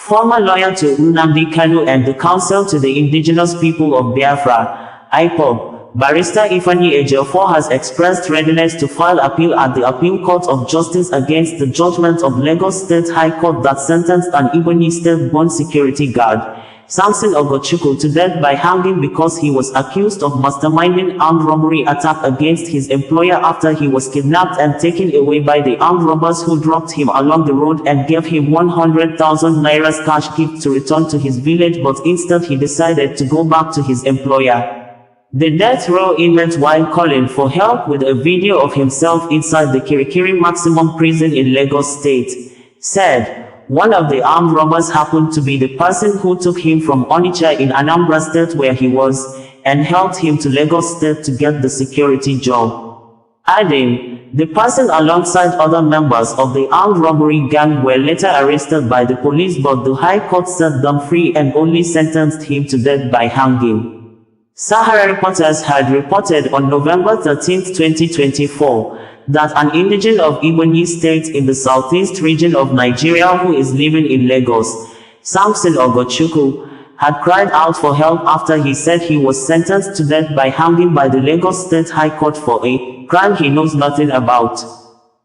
former lawyer to Nnamdi Kanu and the Council to the Indigenous People of Biafra, IPOB, Barrister Ifeanyi Ejiofor has expressed readiness to file appeal at the Appeal Court of Justice against the judgment of Lagos State High Court that sentenced an Ebonyi State-born security guard, Samson Ogochukwu, to death by hanging because he was accused of masterminding armed robbery attack against his employer after he was kidnapped and taken away by the armed robbers who dropped him along the road and gave him 100,000 naira cash gift to return to his village, but instead he decided to go back to his employer. The death row inmate, while calling for help with a video of himself inside the Kirikiri Maximum Prison in Lagos State, said one of the armed robbers happened to be the person who took him from Onitsha in Anambra State where he was, and helped him to Lagos State to get the security job. Adding, the person alongside other members of the armed robbery gang were later arrested by the police, but the High Court set them free and only sentenced him to death by hanging. Sahara Reporters had reported on November 13, 2024, that an indigene of Ebonyi State in the southeast region of Nigeria who is living in Lagos, Samson Ogochukwu, had cried out for help after he said he was sentenced to death by hanging by the Lagos State High Court for a crime he knows nothing about.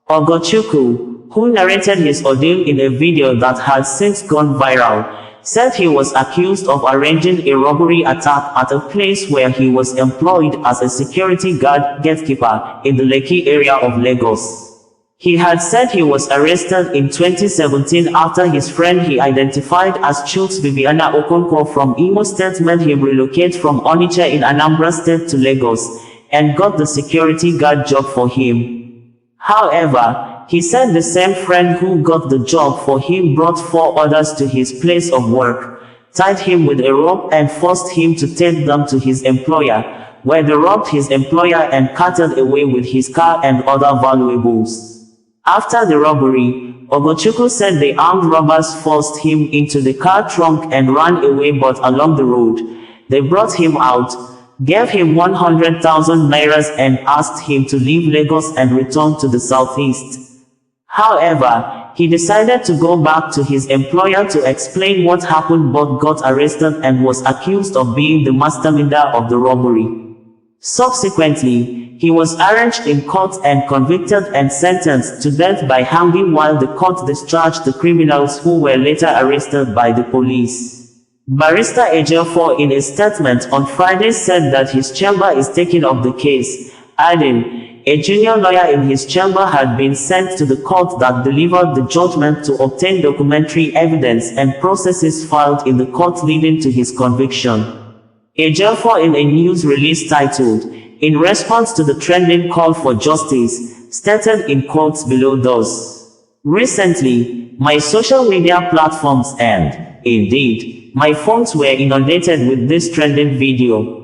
Ogochukwu, who narrated his ordeal in a video that has since gone viral, said he was accused of arranging a robbery attack at a place where he was employed as a security guard gatekeeper in the Lekki area of Lagos. He had said he was arrested in 2017 after his friend he identified as Chuks Viviana Okonkwo from Imo State made him relocate from Onitsha in Anambra State to Lagos, and got the security guard job for him. However, he said the same friend who got the job for him brought 4 others to his place of work, tied him with a rope and forced him to take them to his employer, where they robbed his employer and carted away with his car and other valuables. After the robbery, Ogochukwu said the armed robbers forced him into the car trunk and ran away, but along the road, they brought him out, gave him 100,000 naira and asked him to leave Lagos and return to the southeast. However, he decided to go back to his employer to explain what happened, but got arrested and was accused of being the masterminder of the robbery. Subsequently, he was arraigned in court and convicted and sentenced to death by hanging, while the court discharged the criminals who were later arrested by the police. Barrister Ejiofor in a statement on Friday said that his chamber is taking up the case, adding, a junior lawyer in his chamber had been sent to the court that delivered the judgment to obtain documentary evidence and processes filed in the court leading to his conviction. Ejiofor, in a news release titled, "In response to the trending call for justice," stated in quotes below thus: "Recently, my social media platforms and, indeed, my phones were inundated with this trending video.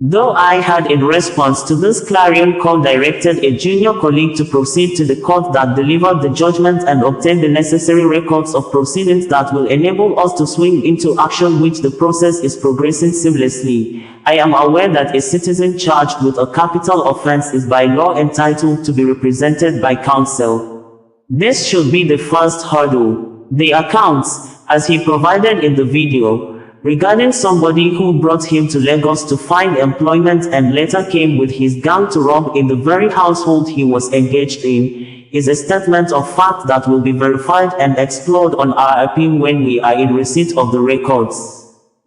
Though I had, in response to this clarion call, directed a junior colleague to proceed to the court that delivered the judgment and obtain the necessary records of proceedings that will enable us to swing into action, which the process is progressing seamlessly, I am aware that a citizen charged with a capital offense is by law entitled to be represented by counsel. This should be the first hurdle." The accounts, as he provided in the video, regarding somebody who brought him to Lagos to find employment and later came with his gang to rob in the very household he was engaged in, is a statement of fact that will be verified and explored on our appeal when we are in receipt of the records.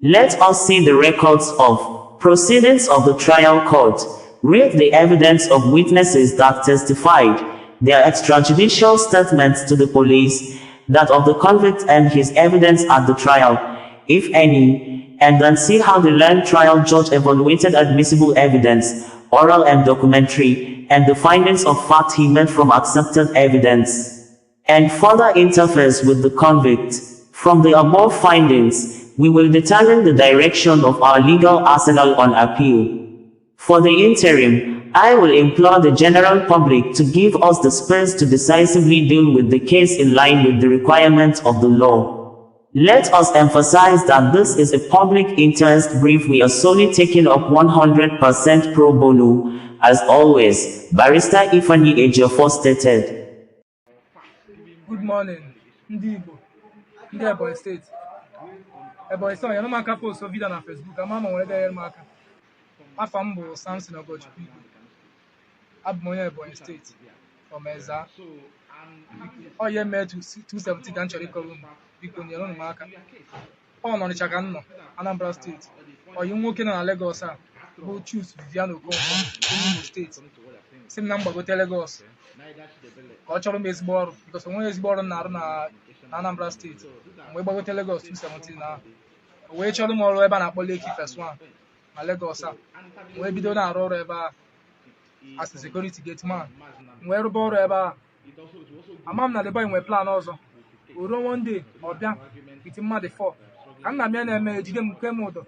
Let us see the records of proceedings of the trial court, read the evidence of witnesses that testified, their extrajudicial statements to the police, that of the convict and his evidence at the trial, if any, and then see how the learned trial judge evaluated admissible evidence, oral and documentary, and the findings of fact he made from accepted evidence, and further interferes with the convict. From the above findings, we will determine the direction of our legal arsenal on appeal. For the interim, I will implore the general public to give us the space to decisively deal with the case in line with the requirements of the law. Let us emphasize that this is a public interest brief. We are solely taking up 100% pro bono. As always, Barrister Ifeanyi Ejiofor stated. Good morning, Ndi Igbo, Ndi Ebonyi State. boy, so you know my post so video na Facebook. I'm mama where there maka. Afam bo Samson Ogochukwu. Abmoye Ondo State from Eza. Oh yeah, me 270 can chori kolum. Biko ni no maka. Oh no ni chaka no. Anambra State. Oh you nwoke na Lagos a. Go choose Vivian Okonkwo from Ondo State. Same number go tell Lagos. Ka ọ chọrọ m ezigbo ọrụ because onwe ezigbo ọrụ na-arụ na Anambra steeti wee gbagote Lagos 217 na wee chọrọ m ọrụ ebe a na-akpọ Lekki First One na Lagos a wee bido na-arụ ọrụ ebe a as a security gate man wee rụba ọrụ ebe a ama m na the boy nwee plan ọzọ o ruo one day ọ bịa iti mmadụ 4 ka nna m ya na-eme ejide m nke m ụdọ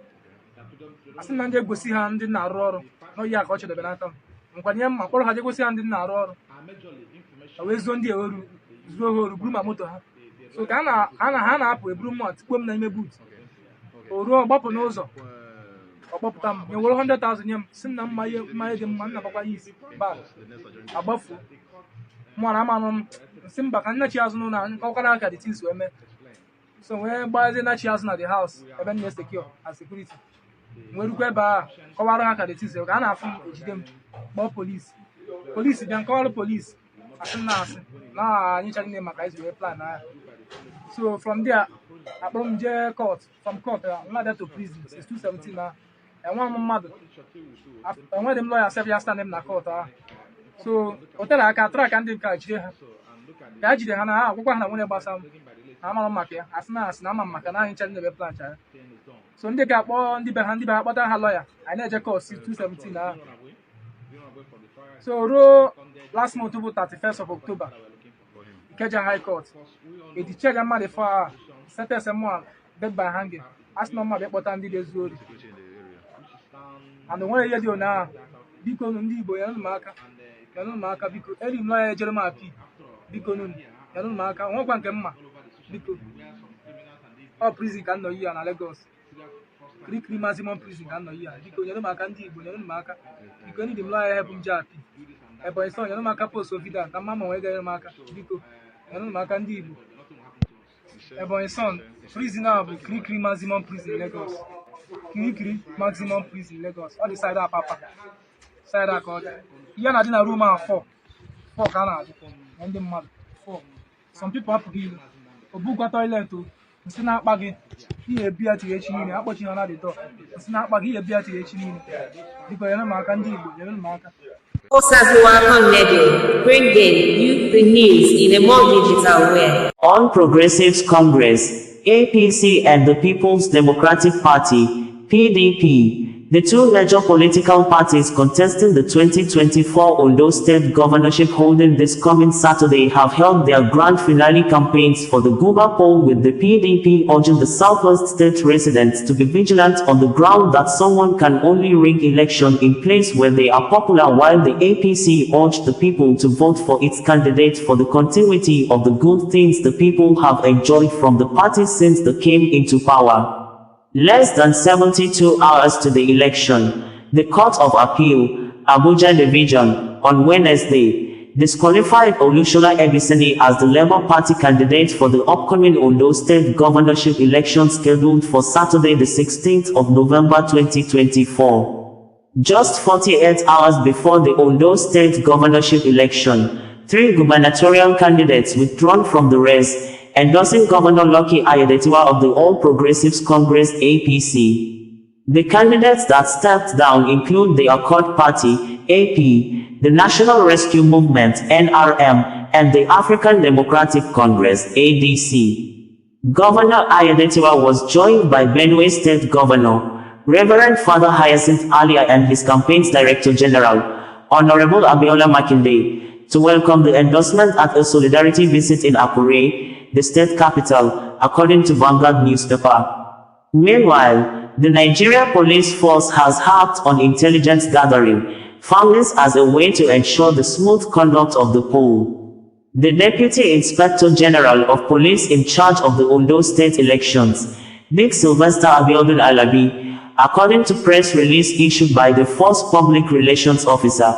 asị na ndị egosi ha ndị na-arụ ọrụ n'oyi a ka ọ chedebe n'aka m nkwanye mma kpọrọ ha je gosi ha ndị na-arụ ọrụ wee zuo ndị eweru zuo ha oru buru ma moto ha so ka ha na-apụ eburu mma tikpo m na ime boot o ruo ọgbapụ n'ụzọ ọkpọpụta m nye were 100,000 nye m si m na mmanya dị mma nna bakwa ya isi ba agbafuo mụ na amanụ m si mba ka nna chi azụ n'ụlọ nkọkwara aka dị tins wee mee so wee gbazie na chi azụ na the house ebe m na-secure as security wee rukwa ebe a kọwara ha ka dị tins ka a na-afụ m ejide m kpọọ polisi bịa nkọwarụ polisi asị m na-asị na anyị chaghị nne maka izu wee plan ahụ so from there akpọrọ m jee court from court nwa bịa to prison since 2017 na enwe m mmadụ enweghị m lawyer sef ya stand m na court ahụ so o tere aka tụrụ aka ndị nke jide ha ka ha jide ha na ha akwụkwọ ha na nwunye gbasa m na amara m maka ya asị na asị na ama m maka na anyị chaghị nne plan chara so ndị ga-akpọ ndị be ha akpọta ha lawyer anyị na-eje court since 2017 ahụ so ruo last month bụ 31st of October Ikeja High Court edicheja mmadụ 4 hours sentence m death by hanging asị na mmadụ ịkpọta ndị ga-ezu ori and nwere ihe dị ụnyaahụ biko ndị Igbo nyenụ m aka biko eri m lawyer ejere m appeal biko nyenụ m aka nwekwa nke mma biko ọ prison ka nọ yi ya na Lagos Kirikiri maximum prison ka nọ yi ya biko nyenụ m aka ndị Igbo nyenụ m aka biko ndị m lawyer help m je appeal Ebonyi son nyenụ m aka post video ka mma wee gere m aka biko nyenụ m aka ndị Igbo Ebonyi son prison ahụ bụ Kirikiri maximum prison Lagos Kirikiri maximum prison Lagos ọ dị side apapa side aka ọ dị ihe na-adị na room ahụ 4 ka a na-adị na ndị mmadụ 4 some people apụghị ilu obugwa toilet o nsị na-akpa gị ihe ebi ya tiri echi niile akpọchi ha na the door nsị na-akpa gị ihe ebi ya tiri echi niile biko nyenụ m aka ndị Igbo nyenụ m aka bringing you the news in a more digital way. All Progressives Congress, APC and the People's Democratic Party, PDP, the two major political parties contesting the 2024 Ondo State Governorship holding this coming Saturday have held their grand finale campaigns for the guber poll, with the PDP urging the Southwest State residents to be vigilant on the ground that someone can only rig election in place where they are popular, while the APC urged the people to vote for its candidate for the continuity of the good things the people have enjoyed from the party since they came into power. Less than 72 hours to the election, the Court of Appeal, Abuja Division, on Wednesday, disqualified Olusola Ebiseni as the Labour Party candidate for the upcoming Ondo State Governorship election scheduled for Saturday the 16th of November 2024. Just 48 hours before the Ondo State Governorship election, 3 gubernatorial candidates withdrawn from the race, endorsing Governor Lucky Ayedatiwa of the All Progressives Congress (APC). The candidates that stepped down include the Accord Party (AP), the National Rescue Movement (NRM), and the African Democratic Congress (ADC). Governor Ayedatiwa was joined by Benue State Governor, Reverend Father Hyacinth Alia, and his campaign's Director General, Honorable Abiola Makinde, to welcome the endorsement at a solidarity visit in Akure, the state capital, according to Vanguard newspaper. Meanwhile, the Nigeria Police Force has harped on intelligence gathering findings as a way to ensure the smooth conduct of the poll. The Deputy Inspector General of Police in charge of the Ondo State elections, Big Sylvester Abiodun Alabi, according to press release issued by the Force Public Relations Officer,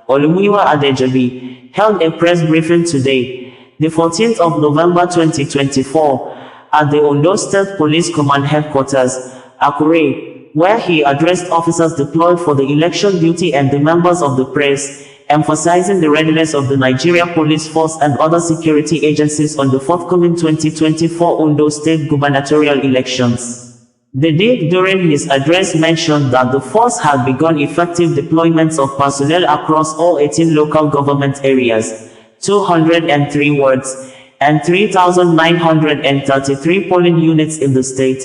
Olumuyiwa Adejobi, held a press briefing today, the 14th of November 2024, at the Ondo State Police Command Headquarters, Akure, where he addressed officers deployed for the election duty and the members of the press, emphasizing the readiness of the Nigeria Police Force and other security agencies on the forthcoming 2024 Ondo State gubernatorial elections. The DIG during his address mentioned that the force had begun effective deployments of personnel across all 18 local government areas, 203 wards, and 3,933 polling units in the state,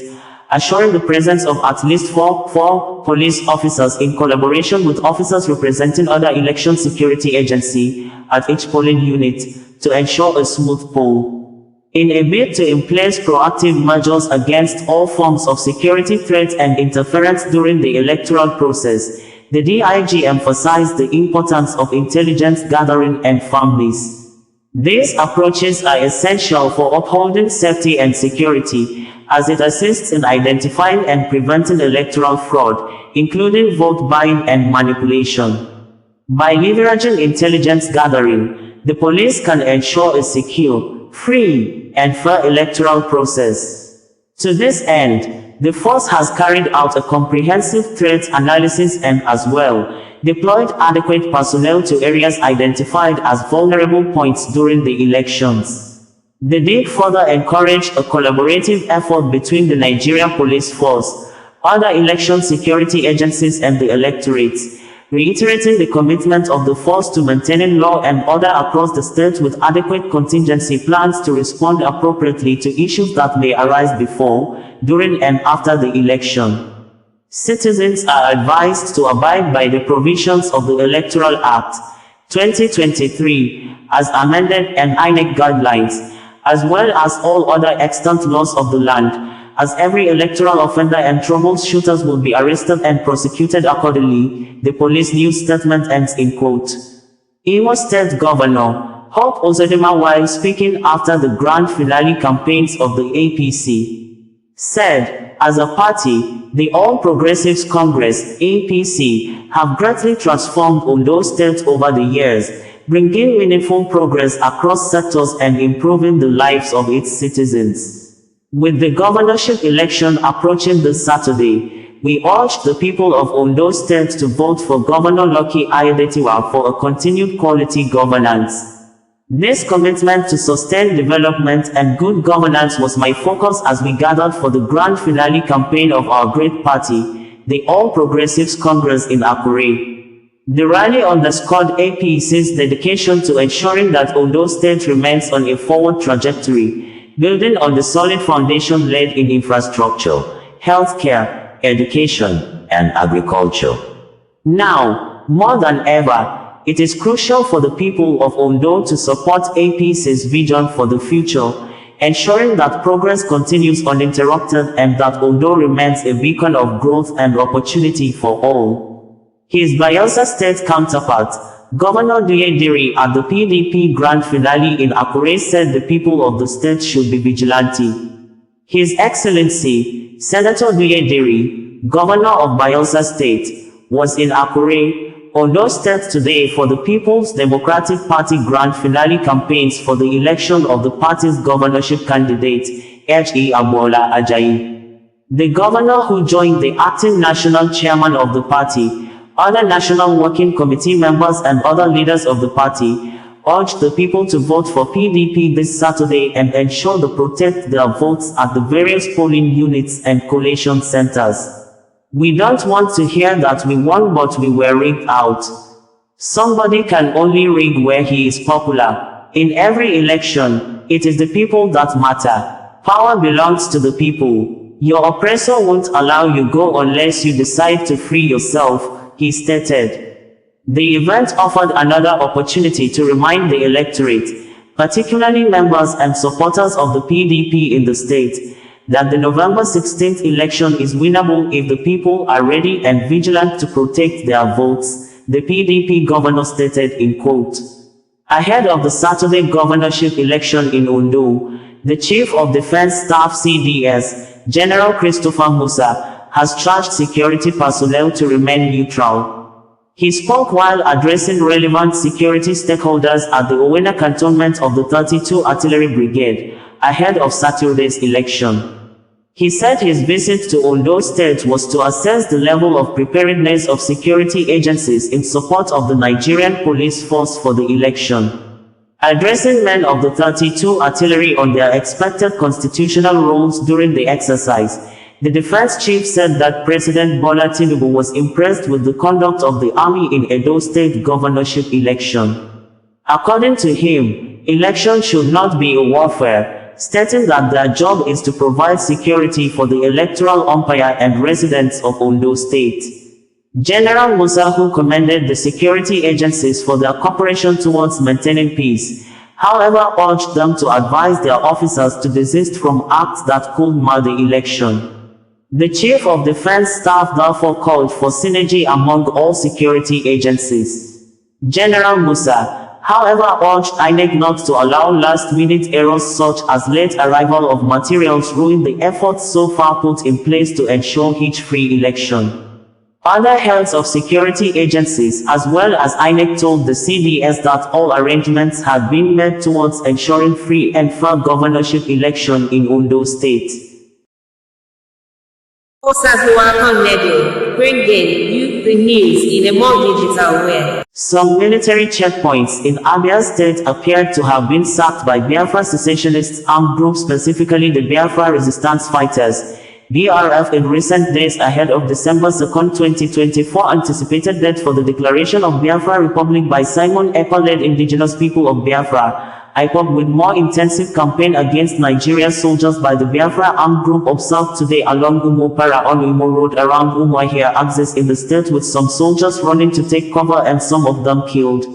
assuring the presence of at least four police officers in collaboration with officers representing other election security agency at each polling unit to ensure a smooth poll. In a bid to in place proactive measures against all forms of security threats and interference during the electoral process, the DIG emphasized the importance of intelligence gathering and families. These approaches are essential for upholding safety and security, as it assists in identifying and preventing electoral fraud, including vote buying and manipulation. By leveraging intelligence gathering, the police can ensure a secure, free, and fair electoral process. To this end, the force has carried out a comprehensive threat analysis and as well, deployed adequate personnel to areas identified as vulnerable points during the elections. The DIG further encouraged a collaborative effort between the Nigeria Police Force, other election security agencies and the electorate, reiterating the commitment of the force to maintaining law and order across the state with adequate contingency plans to respond appropriately to issues that may arise before, during and after the election. Citizens are advised to abide by the provisions of the Electoral Act, 2023, as amended and INEC guidelines, as well as all other extant laws of the land, as every electoral offender and troubleshooters will be arrested and prosecuted accordingly, the police news statement ends in quote. Imo State Governor Hope Uzodinma, while speaking after the grand finale campaigns of the APC, said, as a party, the All Progressives Congress, APC, have greatly transformed Ondo State over the years, bringing meaningful progress across sectors and improving the lives of its citizens. With the governorship election approaching this Saturday, we urge the people of Ondo State to vote for Governor Lucky Ayedatiwa for a continued quality governance. This commitment to sustain development and good governance was my focus as we gathered for the grand finale campaign of our great party, the All Progressives Congress in Akure. The rally underscored APC's dedication to ensuring that Ondo State remains on a forward trajectory, building on the solid foundation laid in infrastructure, healthcare, education, and agriculture. Now, more than ever, it is crucial for the people of Ondo to support APC's vision for the future, ensuring that progress continues uninterrupted and that Ondo remains a beacon of growth and opportunity for all. His Bayelsa State counterpart, Governor Duyediri, at the PDP grand finale in Akure, said the people of the state should be vigilante. His Excellency, Senator Duyediri, Governor of Bayelsa State, was in Akure, Ondo State today for the People's Democratic Party grand finale campaigns for the election of the party's governorship candidate, Ejiofor Ajayi. The governor, who joined the acting national chairman of the party, other National Working Committee members and other leaders of the party, urged the people to vote for PDP this Saturday and ensure to protect their votes at the various polling units and collation centers. We don't want to hear that we won but we were rigged out. Somebody can only rig where he is popular. In every election, it is the people that matter. Power belongs to the people. Your oppressor won't allow you go unless you decide to free yourself, he stated. The event offered another opportunity to remind the electorate, particularly members and supporters of the PDP in the state, that the November 16th election is winnable if the people are ready and vigilant to protect their votes, the PDP governor stated in quote. Ahead of the Saturday governorship election in Ondo, the Chief of Defense Staff CDS, General Christopher Musa, has charged security personnel to remain neutral. He spoke while addressing relevant security stakeholders at the Owena cantonment of the 32 Artillery Brigade, ahead of Saturday's election. He said his visit to Ondo State was to assess the level of preparedness of security agencies in support of the Nigerian police force for the election. Addressing men of the 32 Artillery on their expected constitutional roles during the exercise, the defense chief said that President Bola Tinubu was impressed with the conduct of the army in Ondo State Governorship election. According to him, election should not be a warfare, stating that their job is to provide security for the electoral umpire and residents of Ondo State. General Musa, who commended the security agencies for their cooperation towards maintaining peace, however urged them to advise their officers to desist from acts that could mar the election. The Chief of Defense Staff therefore called for synergy among all security agencies. General Musa, however, urged INEC not to allow last-minute errors such as late arrival of materials ruin the efforts so far put in place to ensure hitch-free election. Other heads of security agencies as well as INEC told the CDS that all arrangements had been made towards ensuring free and fair governorship election in Ondo State. Bringing you the news in a more digital way. Some military checkpoints in Abia State appeared to have been sacked by Biafra secessionist armed groups, specifically the Biafra Resistance Fighters, BRF, in recent days ahead of December 2, 2024 anticipated date for the declaration of Biafra Republic by Simon Ekpa-led Indigenous People of Biafra, IPOB, with more intensive campaign against Nigeria soldiers by the Biafra armed group observed today along Umopara on Imo Road around Umuahia axis in the state, with some soldiers running to take cover and some of them killed.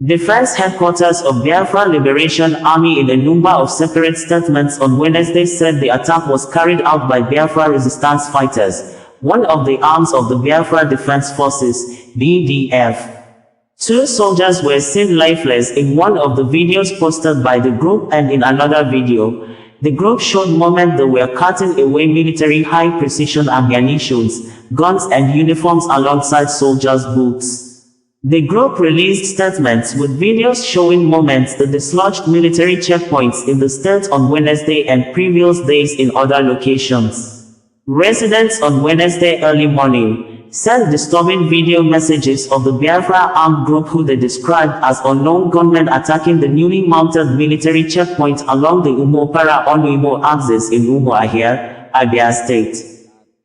Defense headquarters of Biafra Liberation Army in a number of separate statements on Wednesday said the attack was carried out by Biafra Resistance Fighters, one of the arms of the Biafra Defense Forces, BDF. 2 soldiers were seen lifeless in one of the videos posted by the group, and in another video, the group showed moments they were cutting away military high-precision ammunitions, guns and uniforms alongside soldiers' boots. The group released statements with videos showing moments they dislodged military checkpoints in the state on Wednesday and previous days in other locations. Residents on Wednesday early morning sent disturbing video messages of the Biafra armed group, who they described as unknown gunmen, attacking the newly mounted military checkpoint along the Umopara-Onuimo axis in Umuahia, Abia State.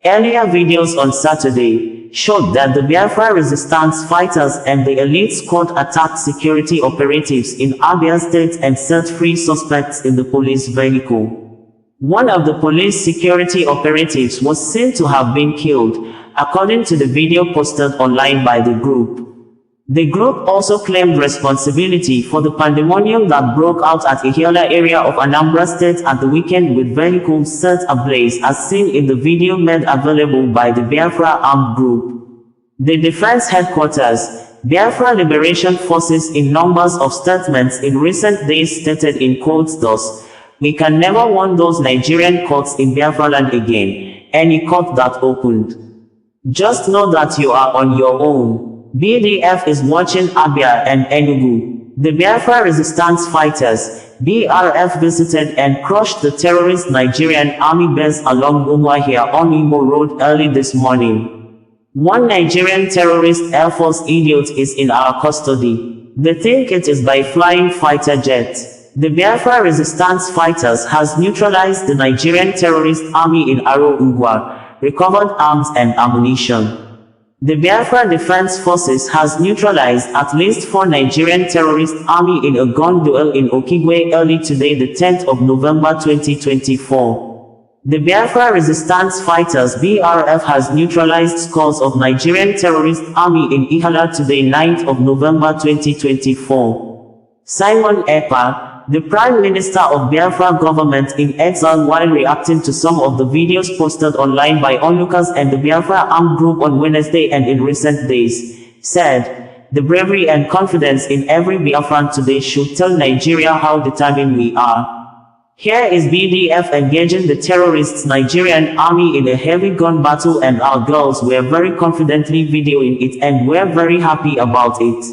Earlier videos on Saturday showed that the Biafra Resistance Fighters and the elite squad attacked security operatives in Abia State and set free suspects in the police vehicle. One of the police security operatives was seen to have been killed, according to the video posted online by the group. The group also claimed responsibility for the pandemonium that broke out at Ihiola area of Anambra State at the weekend, with vehicles set ablaze as seen in the video made available by the Biafra armed group. The defense headquarters, Biafra Liberation Forces, in numbers of statements in recent days stated in quotes thus: "We can never want those Nigerian courts in Biafra land again, any court that opened. Just know that you are on your own. BDF is watching Abia and Enugu." The Biafra Resistance Fighters, BRF, visited and crushed the terrorist Nigerian army base along Umuahia on Imo Road early this morning. One Nigerian terrorist Air Force idiot is in our custody. They think it is by flying fighter jets. The Biafra Resistance Fighters has neutralized the Nigerian terrorist army in Aro Ugwa, recovered arms and ammunition. The Biafra Defense Forces has neutralized at least 4 Nigerian terrorist army in a gun duel in Okigwe early today, the 10th of November 2024. The Biafra Resistance Fighters BRF has neutralized scores of Nigerian terrorist army in Ihiola today, 9th of November 2024. Simon Ekpa, the Prime Minister of Biafra government in exile, while reacting to some of the videos posted online by onlookers and the Biafra armed group on Wednesday and in recent days, said, "The bravery and confidence in every Biafran today should tell Nigeria how determined we are. Here is BDF engaging the terrorists Nigerian army in a heavy gun battle, and our girls were very confidently videoing it and were very happy about it.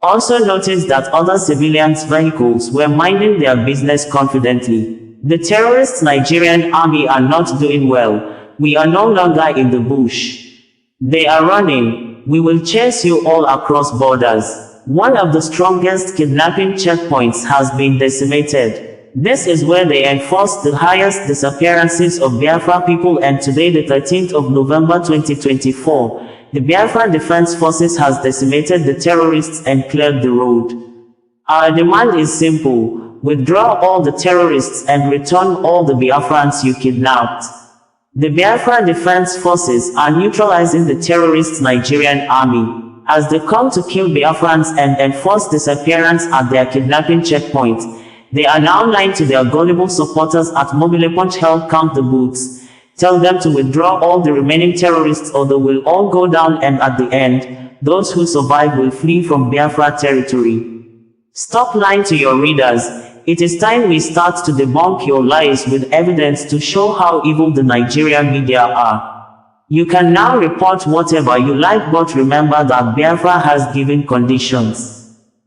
Also notice that other civilians' vehicles were minding their business confidently. The terrorists Nigerian army are not doing well. We are no longer in the bush. They are running. We will chase you all across borders. One of the strongest kidnapping checkpoints has been decimated. This is where they enforce the highest disappearances of Biafra people, and today, the 13th of November 2024, the Biafra Defense Forces has decimated the terrorists and cleared the road. Our demand is simple: withdraw all the terrorists and return all the Biafrans you kidnapped. The Biafra Defense Forces are neutralizing the terrorists Nigerian army. As they come to kill Biafrans and enforce disappearance at their kidnapping checkpoints, they are now lying to their gullible supporters at Mobile Punch Hell Count the Boots. Tell them to withdraw all the remaining terrorists or they will all go down, and at the end, those who survive will flee from Biafra territory. Stop lying to your readers. It is time we start to debunk your lies with evidence to show how evil the Nigerian media are. You can now report whatever you like, but remember that Biafra has given conditions.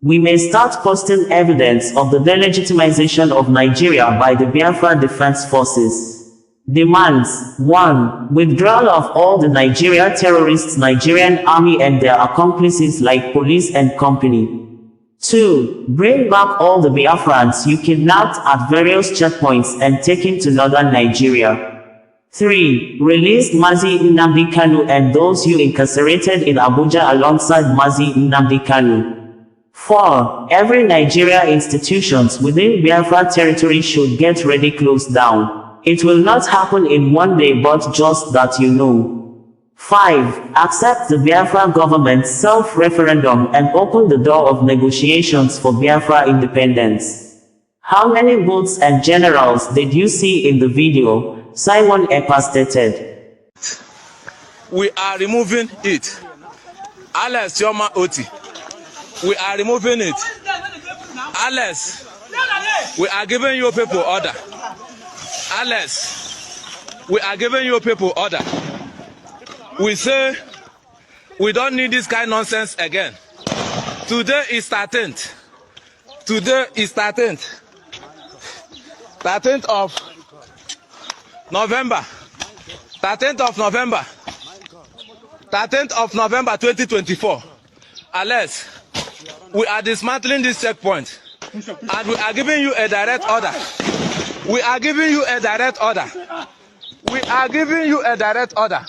We may start posting evidence of the delegitimization of Nigeria by the Biafra Defense Forces. Demands: 1. Withdrawal of all the Nigeria terrorists Nigerian army and their accomplices like police and company. 2. Bring back all the Biafrans you kidnapped at various checkpoints and taken to northern Nigeria. 3. Release Mazi Nnamdi Kanu and those you incarcerated in Abuja alongside Mazi Nnamdi Kanu. 4. Every Nigeria institutions within Biafra territory should get ready closed down. It will not happen in one day, but just that you know. 5. Accept the Biafra government's self-referendum and open the door of negotiations for Biafra independence. How many boots and generals did you see in the video? Simon Ekpa stated. We are removing it. Alex Yoma Oti. We are removing it. Alex, we are giving you people order. Alex, we are giving you people order. We say we don't need this kind of nonsense again. Today is 13th. Today is 13th. 13th of November. 13th of November. 13th of November 2024. Alex, we are dismantling this checkpoint and we are giving you a direct order. We are giving you a direct order. We are giving you a direct order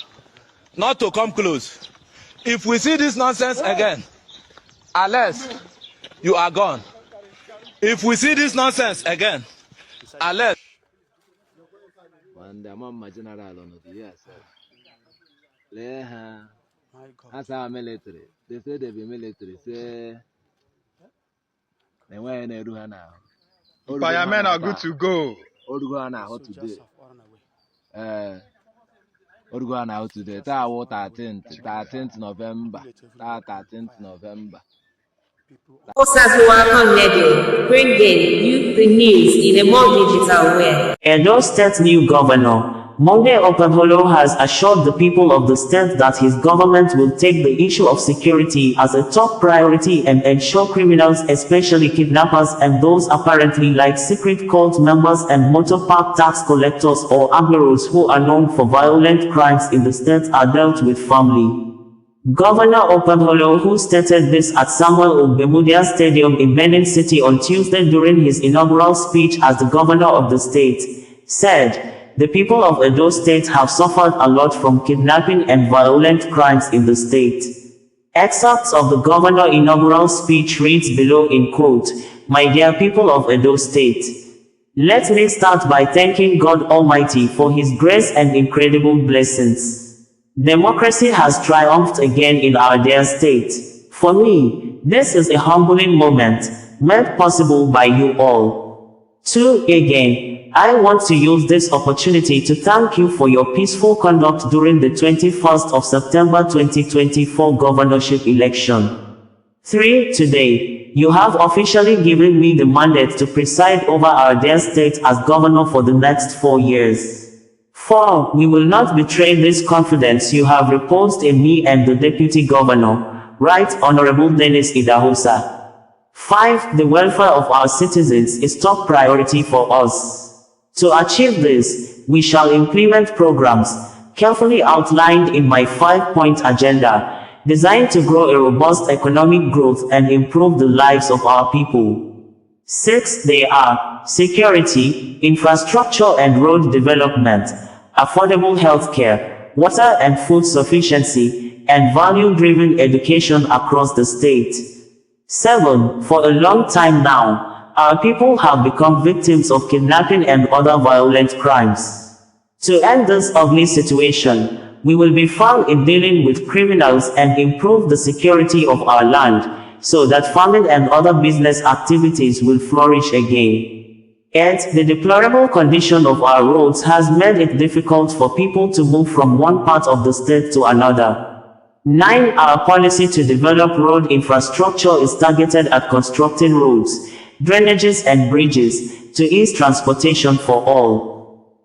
not to come close. If we see this nonsense again, Alex, you are gone. If we see this nonsense again, Alex. That's our military. They say they be military. Say they went in Eruha now. Firemen are good to go. Orugo now today. Orugo now today. That was 13th November. That 13th November. Welcome Radio, bringing you the news in a more digital way. Ondo State new governor, Monday Okpebholo, has assured the people of the state that his government will take the issue of security as a top priority and ensure criminals, especially kidnappers and those apparently like secret cult members and motor park tax collectors or agberos who are known for violent crimes in the state, are dealt with firmly. Governor Okpebholo, who stated this at Samuel Ogbemudia Stadium in Benin City on Tuesday during his inaugural speech as the governor of the state, said, "The people of Ondo State have suffered a lot from kidnapping and violent crimes in the state." Excerpts of the governor's inaugural speech reads below in quote, "My dear people of Ondo State, let me start by thanking God Almighty for His grace and incredible blessings. Democracy has triumphed again in our dear state. For me, this is a humbling moment, made possible by you all. 2. Again, I want to use this opportunity to thank you for your peaceful conduct during the 21st of September 2024 governorship election. 3. Today, you have officially given me the mandate to preside over our dear state as governor for the next 4 years. 4. We will not betray this confidence you have reposed in me and the deputy governor, Right Honorable Dennis Idahosa. 5. The welfare of our citizens is top priority for us. To achieve this, we shall implement programs, carefully outlined in my 5-point agenda, designed to grow a robust economic growth and improve the lives of our people. 6. They are security, infrastructure and road development, affordable healthcare, water and food sufficiency, and value-driven education across the state. 7. For a long time now, our people have become victims of kidnapping and other violent crimes. To end this ugly situation, we will be firm in dealing with criminals and improve the security of our land, so that farming and other business activities will flourish again. 8. The deplorable condition of our roads has made it difficult for people to move from one part of the state to another. 9. Our policy to develop road infrastructure is targeted at constructing roads, drainages and bridges, to ease transportation for all.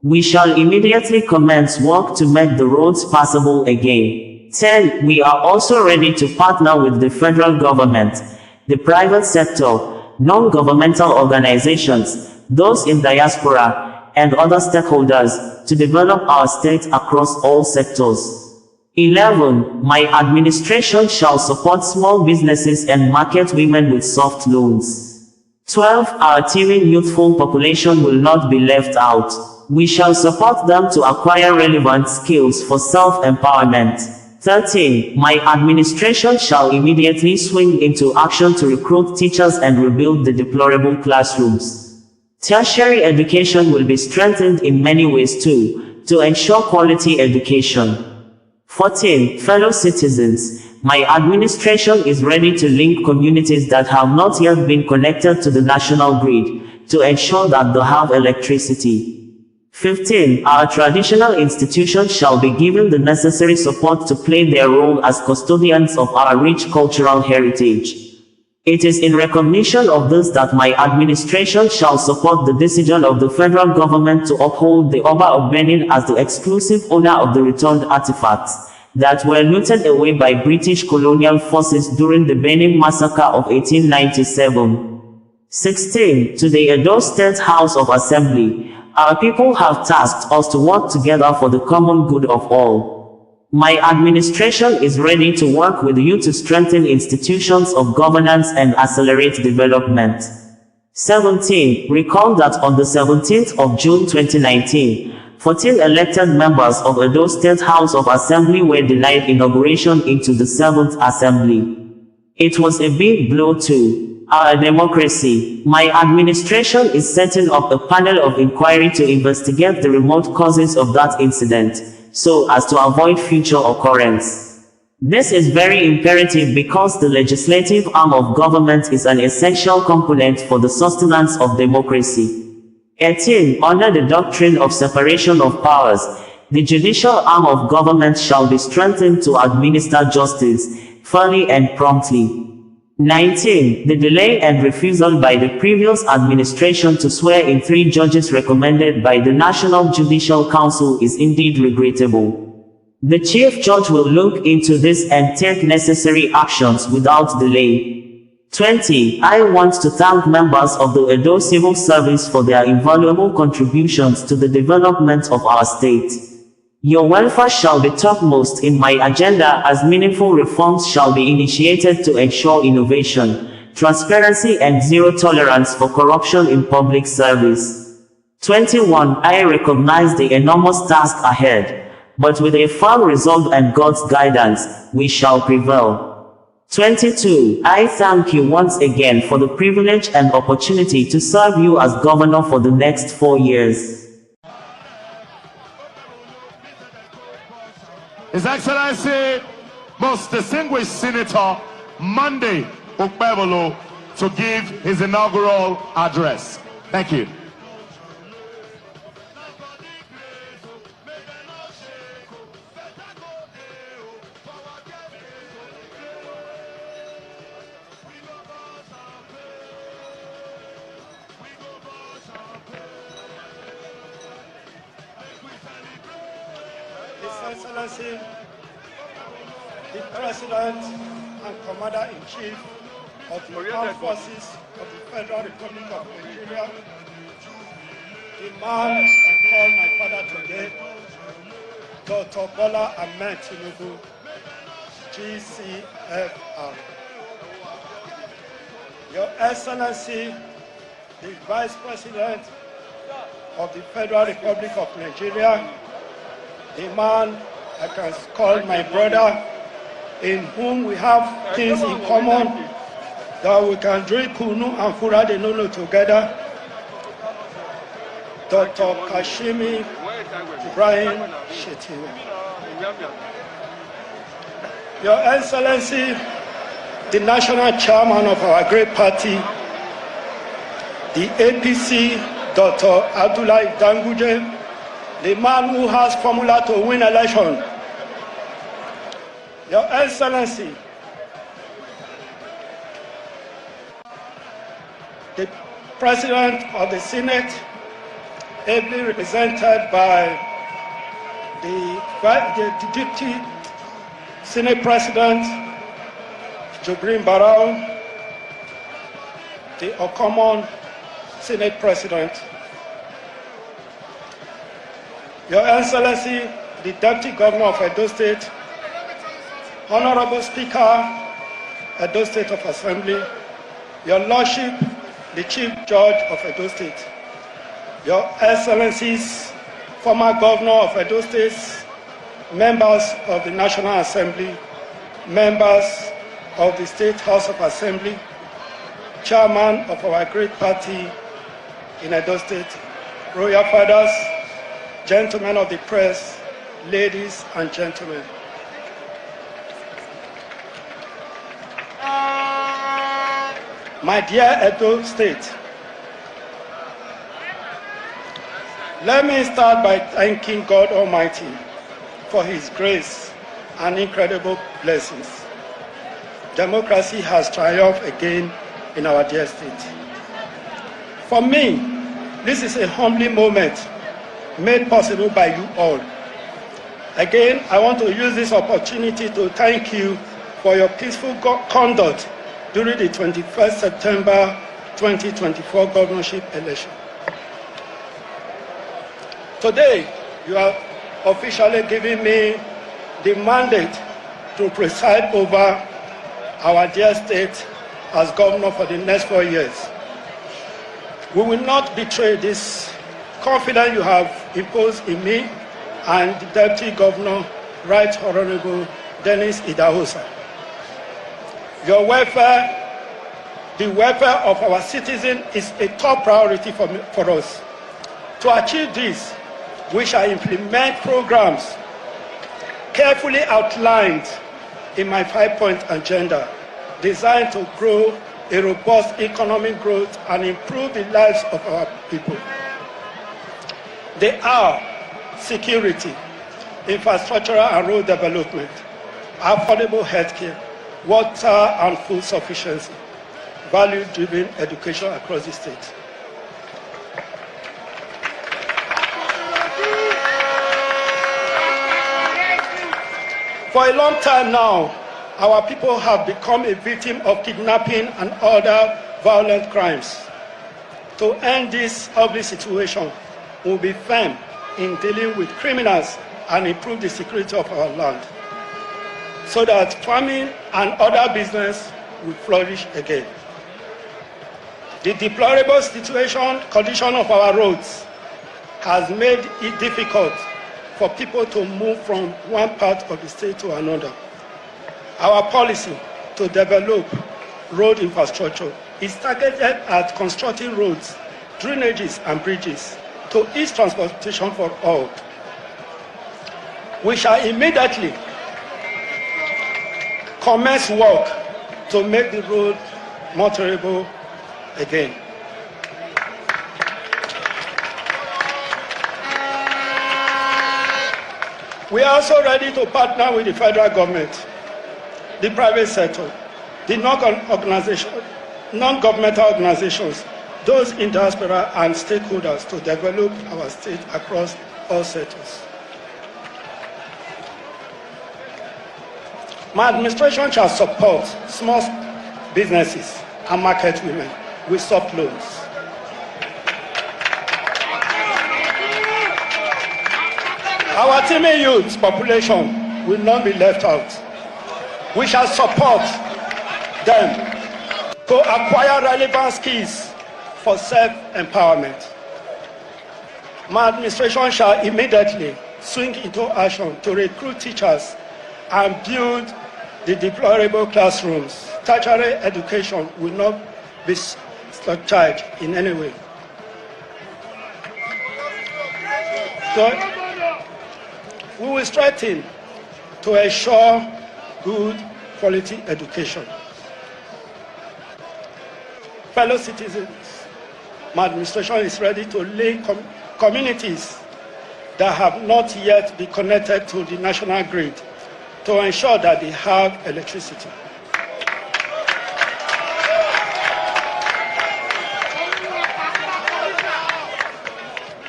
We shall immediately commence work to make the roads passable again. 10. We are also ready to partner with the federal government, the private sector, non-governmental organizations, those in diaspora, and other stakeholders, to develop our state across all sectors. 11. My administration shall support small businesses and market women with soft loans. 12. Our teeming youthful population will not be left out. We shall support them to acquire relevant skills for self-empowerment. 13. My administration shall immediately swing into action to recruit teachers and rebuild the deplorable classrooms. Tertiary education will be strengthened in many ways too, to ensure quality education. 14. Fellow citizens, my administration is ready to link communities that have not yet been connected to the national grid, to ensure that they have electricity. 15. Our traditional institutions shall be given the necessary support to play their role as custodians of our rich cultural heritage. It is in recognition of this that my administration shall support the decision of the federal government to uphold the Oba of Benin as the exclusive owner of the returned artifacts that were looted away by British colonial forces during the Benin Massacre of 1897. 16. To the Ondo State House of Assembly, our people have tasked us to work together for the common good of all. My administration is ready to work with you to strengthen institutions of governance and accelerate development. 17. Recall that on the 17th of June 2019, 14 elected members of Ondo State House of Assembly were denied inauguration into the 7th Assembly. It was a big blow to our democracy. My administration is setting up a panel of inquiry to investigate the remote causes of that incident, so as to avoid future occurrence. This is very imperative because the legislative arm of government is an essential component for the sustenance of democracy. 18. Under the doctrine of separation of powers, the judicial arm of government shall be strengthened to administer justice fairly and promptly. 19. The delay and refusal by the previous administration to swear in 3 judges recommended by the National Judicial Council is indeed regrettable. The Chief Judge will look into this and take necessary actions without delay. 20. I want to thank members of the Edo Civil Service for their invaluable contributions to the development of our state. Your welfare shall be topmost in my agenda as meaningful reforms shall be initiated to ensure innovation, transparency and zero tolerance for corruption in public service. 21. I recognize the enormous task ahead, but with a firm resolve and God's guidance, we shall prevail. 22. I thank you once again for the privilege and opportunity to serve you as governor for the next 4 years. His Excellency, Most Distinguished Senator Monday Okpebolo, to give his inaugural address. Thank you. His Excellency, the President and Commander-in-Chief of the Armed Forces of the Federal Republic of Nigeria, the man I call my father today, Dr. Bola Ahmed Tinubu, GCFR. Your Excellency, the Vice President of the Federal Republic of Nigeria, the man I can call my brother, in whom we have things in common, that we can drink kunu and fura de nono together, Dr. Kashimi Ibrahim Shettima. Your Excellency, the national chairman of our great party, the APC, Dr. Abdullahi Danguje, the man who has formula to win election. Your Excellency, the President of the Senate, ably represented by the Deputy Senate President, Jibrin Barrow, the Okomon Senate President. Your Excellency, the Deputy Governor of Ondo State, Honorable Speaker, Ondo State of Assembly, Your Lordship, the Chief Judge of Ondo State, Your Excellencies, former Governor of Ondo State, members of the National Assembly, members of the State House of Assembly, Chairman of our great party in Ondo State, Royal Fathers, gentlemen of the press, ladies and gentlemen. My dear Ondo State, let me start by thanking God Almighty for His grace and incredible blessings. Democracy has triumphed again in our dear state. For me, this is a humbling moment made possible by you all. Again, I want to use this opportunity to thank you for your peaceful conduct during the 21st September 2024 governorship election. Today, you are officially giving me the mandate to preside over our dear state as governor for the next 4 years. We will not betray this confidence you have imposed in me and the Deputy Governor, Right Honorable Dennis Idahosa. Your welfare, the welfare of our citizens, is a top priority for us. To achieve this, we shall implement programs carefully outlined in my 5-point agenda, designed to grow a robust economic growth and improve the lives of our people. They are security, infrastructural and road development, affordable healthcare, water and food sufficiency, value-driven education across the state. For a long time now, our people have become a victim of kidnapping and other violent crimes. To end this ugly situation, we will be firm in dealing with criminals and improve the security of our land, so that farming and other business will flourish again. The deplorable condition of our roads has made it difficult for people to move from one part of the state to another. Our policy to develop road infrastructure is targeted at constructing roads, drainages, and bridges to ease transportation for all. We shall immediately commence work to make the road motorable again. We are also ready to partner with the federal government, the private sector, the non-governmental organizations, those in diaspora and stakeholders to develop our state across all sectors. My administration shall support small businesses and market women with soft loans. Our teeming youth population will not be left out. We shall support them to acquire relevant skills for self-empowerment. My administration shall immediately swing into action to recruit teachers and build the deplorable classrooms. Tertiary education will not be structured in any way. So, we will strengthen to ensure good quality education. Fellow citizens, my administration is ready to link communities that have not yet been connected to the national grid to ensure that they have electricity.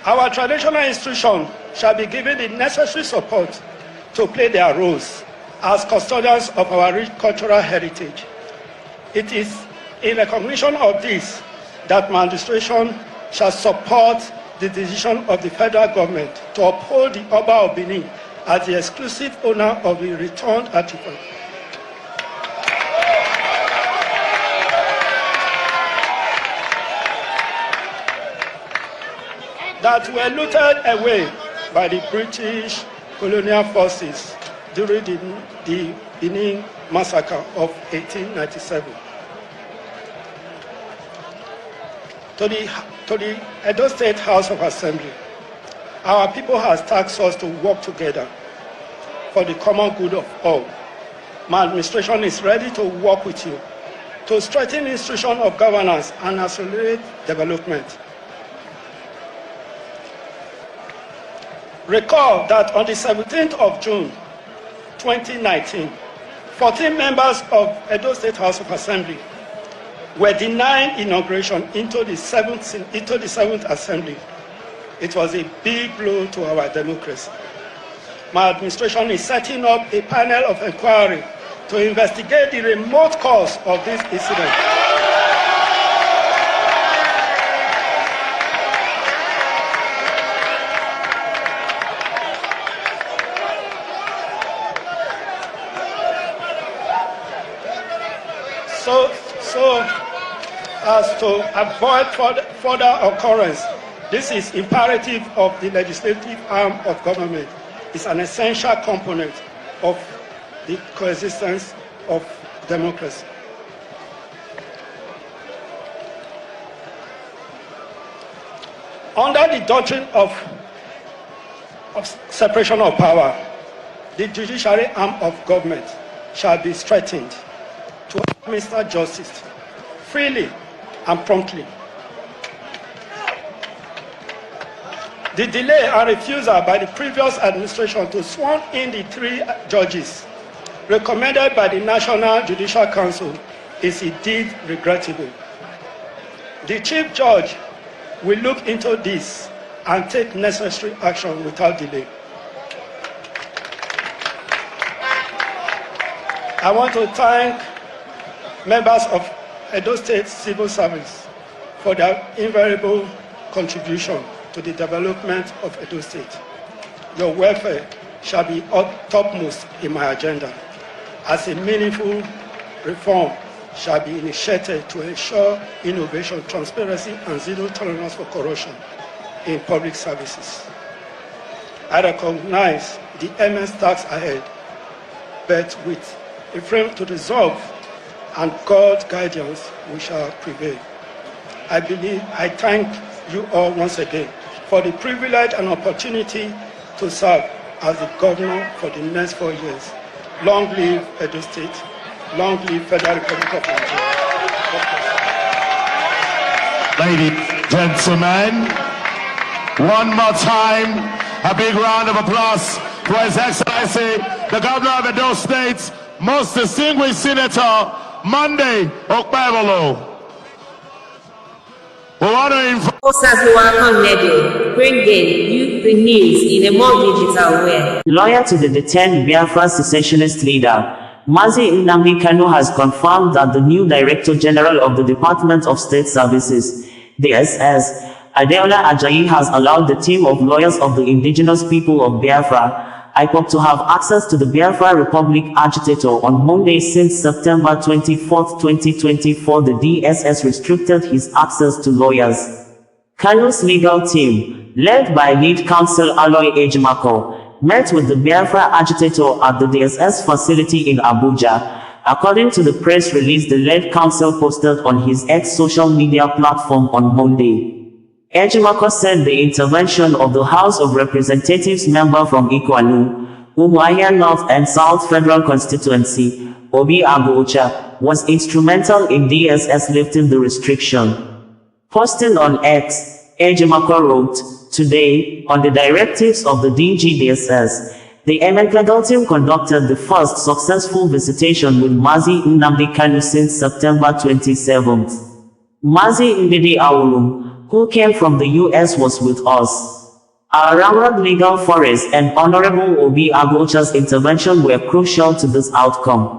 Our traditional institutions shall be given the necessary support to play their roles as custodians of our rich cultural heritage. It is in recognition of this that my administration shall support the decision of the federal government to uphold the Oba of Benin as the exclusive owner of the returned artifact. That were looted away by the British colonial forces during the Benin massacre of 1897. To the Edo State House of Assembly, our people has tasked us to work together for the common good of all. My administration is ready to work with you to strengthen the institution of governance and accelerate development. Recall that on the 17th of June 2019, 14 members of Edo State House of Assembly were denied inauguration into the seventh Assembly. It was a big blow to our democracy. My administration is setting up a panel of inquiry to investigate the remote cause of this incident. So as to avoid further occurrence, this is imperative of the legislative arm of government. It's an essential component of the coexistence of democracy. Under the doctrine of separation of power, the judiciary arm of government shall be strengthened to administer justice freely and promptly. The delay and refusal by the previous administration to sworn in the 3 judges recommended by the National Judicial Council is indeed regrettable. The Chief Judge will look into this and take necessary action without delay. I want to thank members of Edo State Civil Service for their invaluable contribution to the development of Edo State. Your welfare shall be topmost in my agenda, as a meaningful reform shall be initiated to ensure innovation, transparency, and zero tolerance for corruption in public services. I recognize the immense task ahead, but with a frame to resolve and God's guidance, we shall prevail. I thank you all once again for the privilege and opportunity to serve as the governor for the next 4 years. Long live Edo State. Long live Federal Republic of Nigeria. Ladies and gentlemen, one more time, a big round of applause for His Excellency, the Governor of Ondo State, most distinguished Senator Monday Okpebolo. We want to invite bringing you the news in a more digital way. Lawyer to the detained Biafra secessionist leader, Mazi Nnamdi Kanu has confirmed that the new Director General of the Department of State Services, DSS, Adeola Ajayi, has allowed the team of lawyers of the indigenous people of Biafra, IPOB, to have access to the Biafra Republic agitator on Monday. Since September 24, 2024, the DSS restricted his access to lawyers. Kanu's legal team, led by lead counsel Aloy Ejiofor, met with the Biafra agitator at the DSS facility in Abuja. According to the press release the lead counsel posted on his X social media platform on Monday. Ejiofor said the intervention of the House of Representatives member from Ikwanu, Umuahia North and South Federal Constituency, Obi Aguocha, was instrumental in DSS lifting the restriction. Posting on X, Ejiofor wrote, "Today, on the directives of the DGDSS, the MNPlegal team conducted the first successful visitation with Mazi Nnamdi Kanu since September 27th. Mazi Ndidi Awurum, who came from the US, was with us. Our Ramrod Legal Forest and Honorable Obi Aguocha's intervention were crucial to this outcome."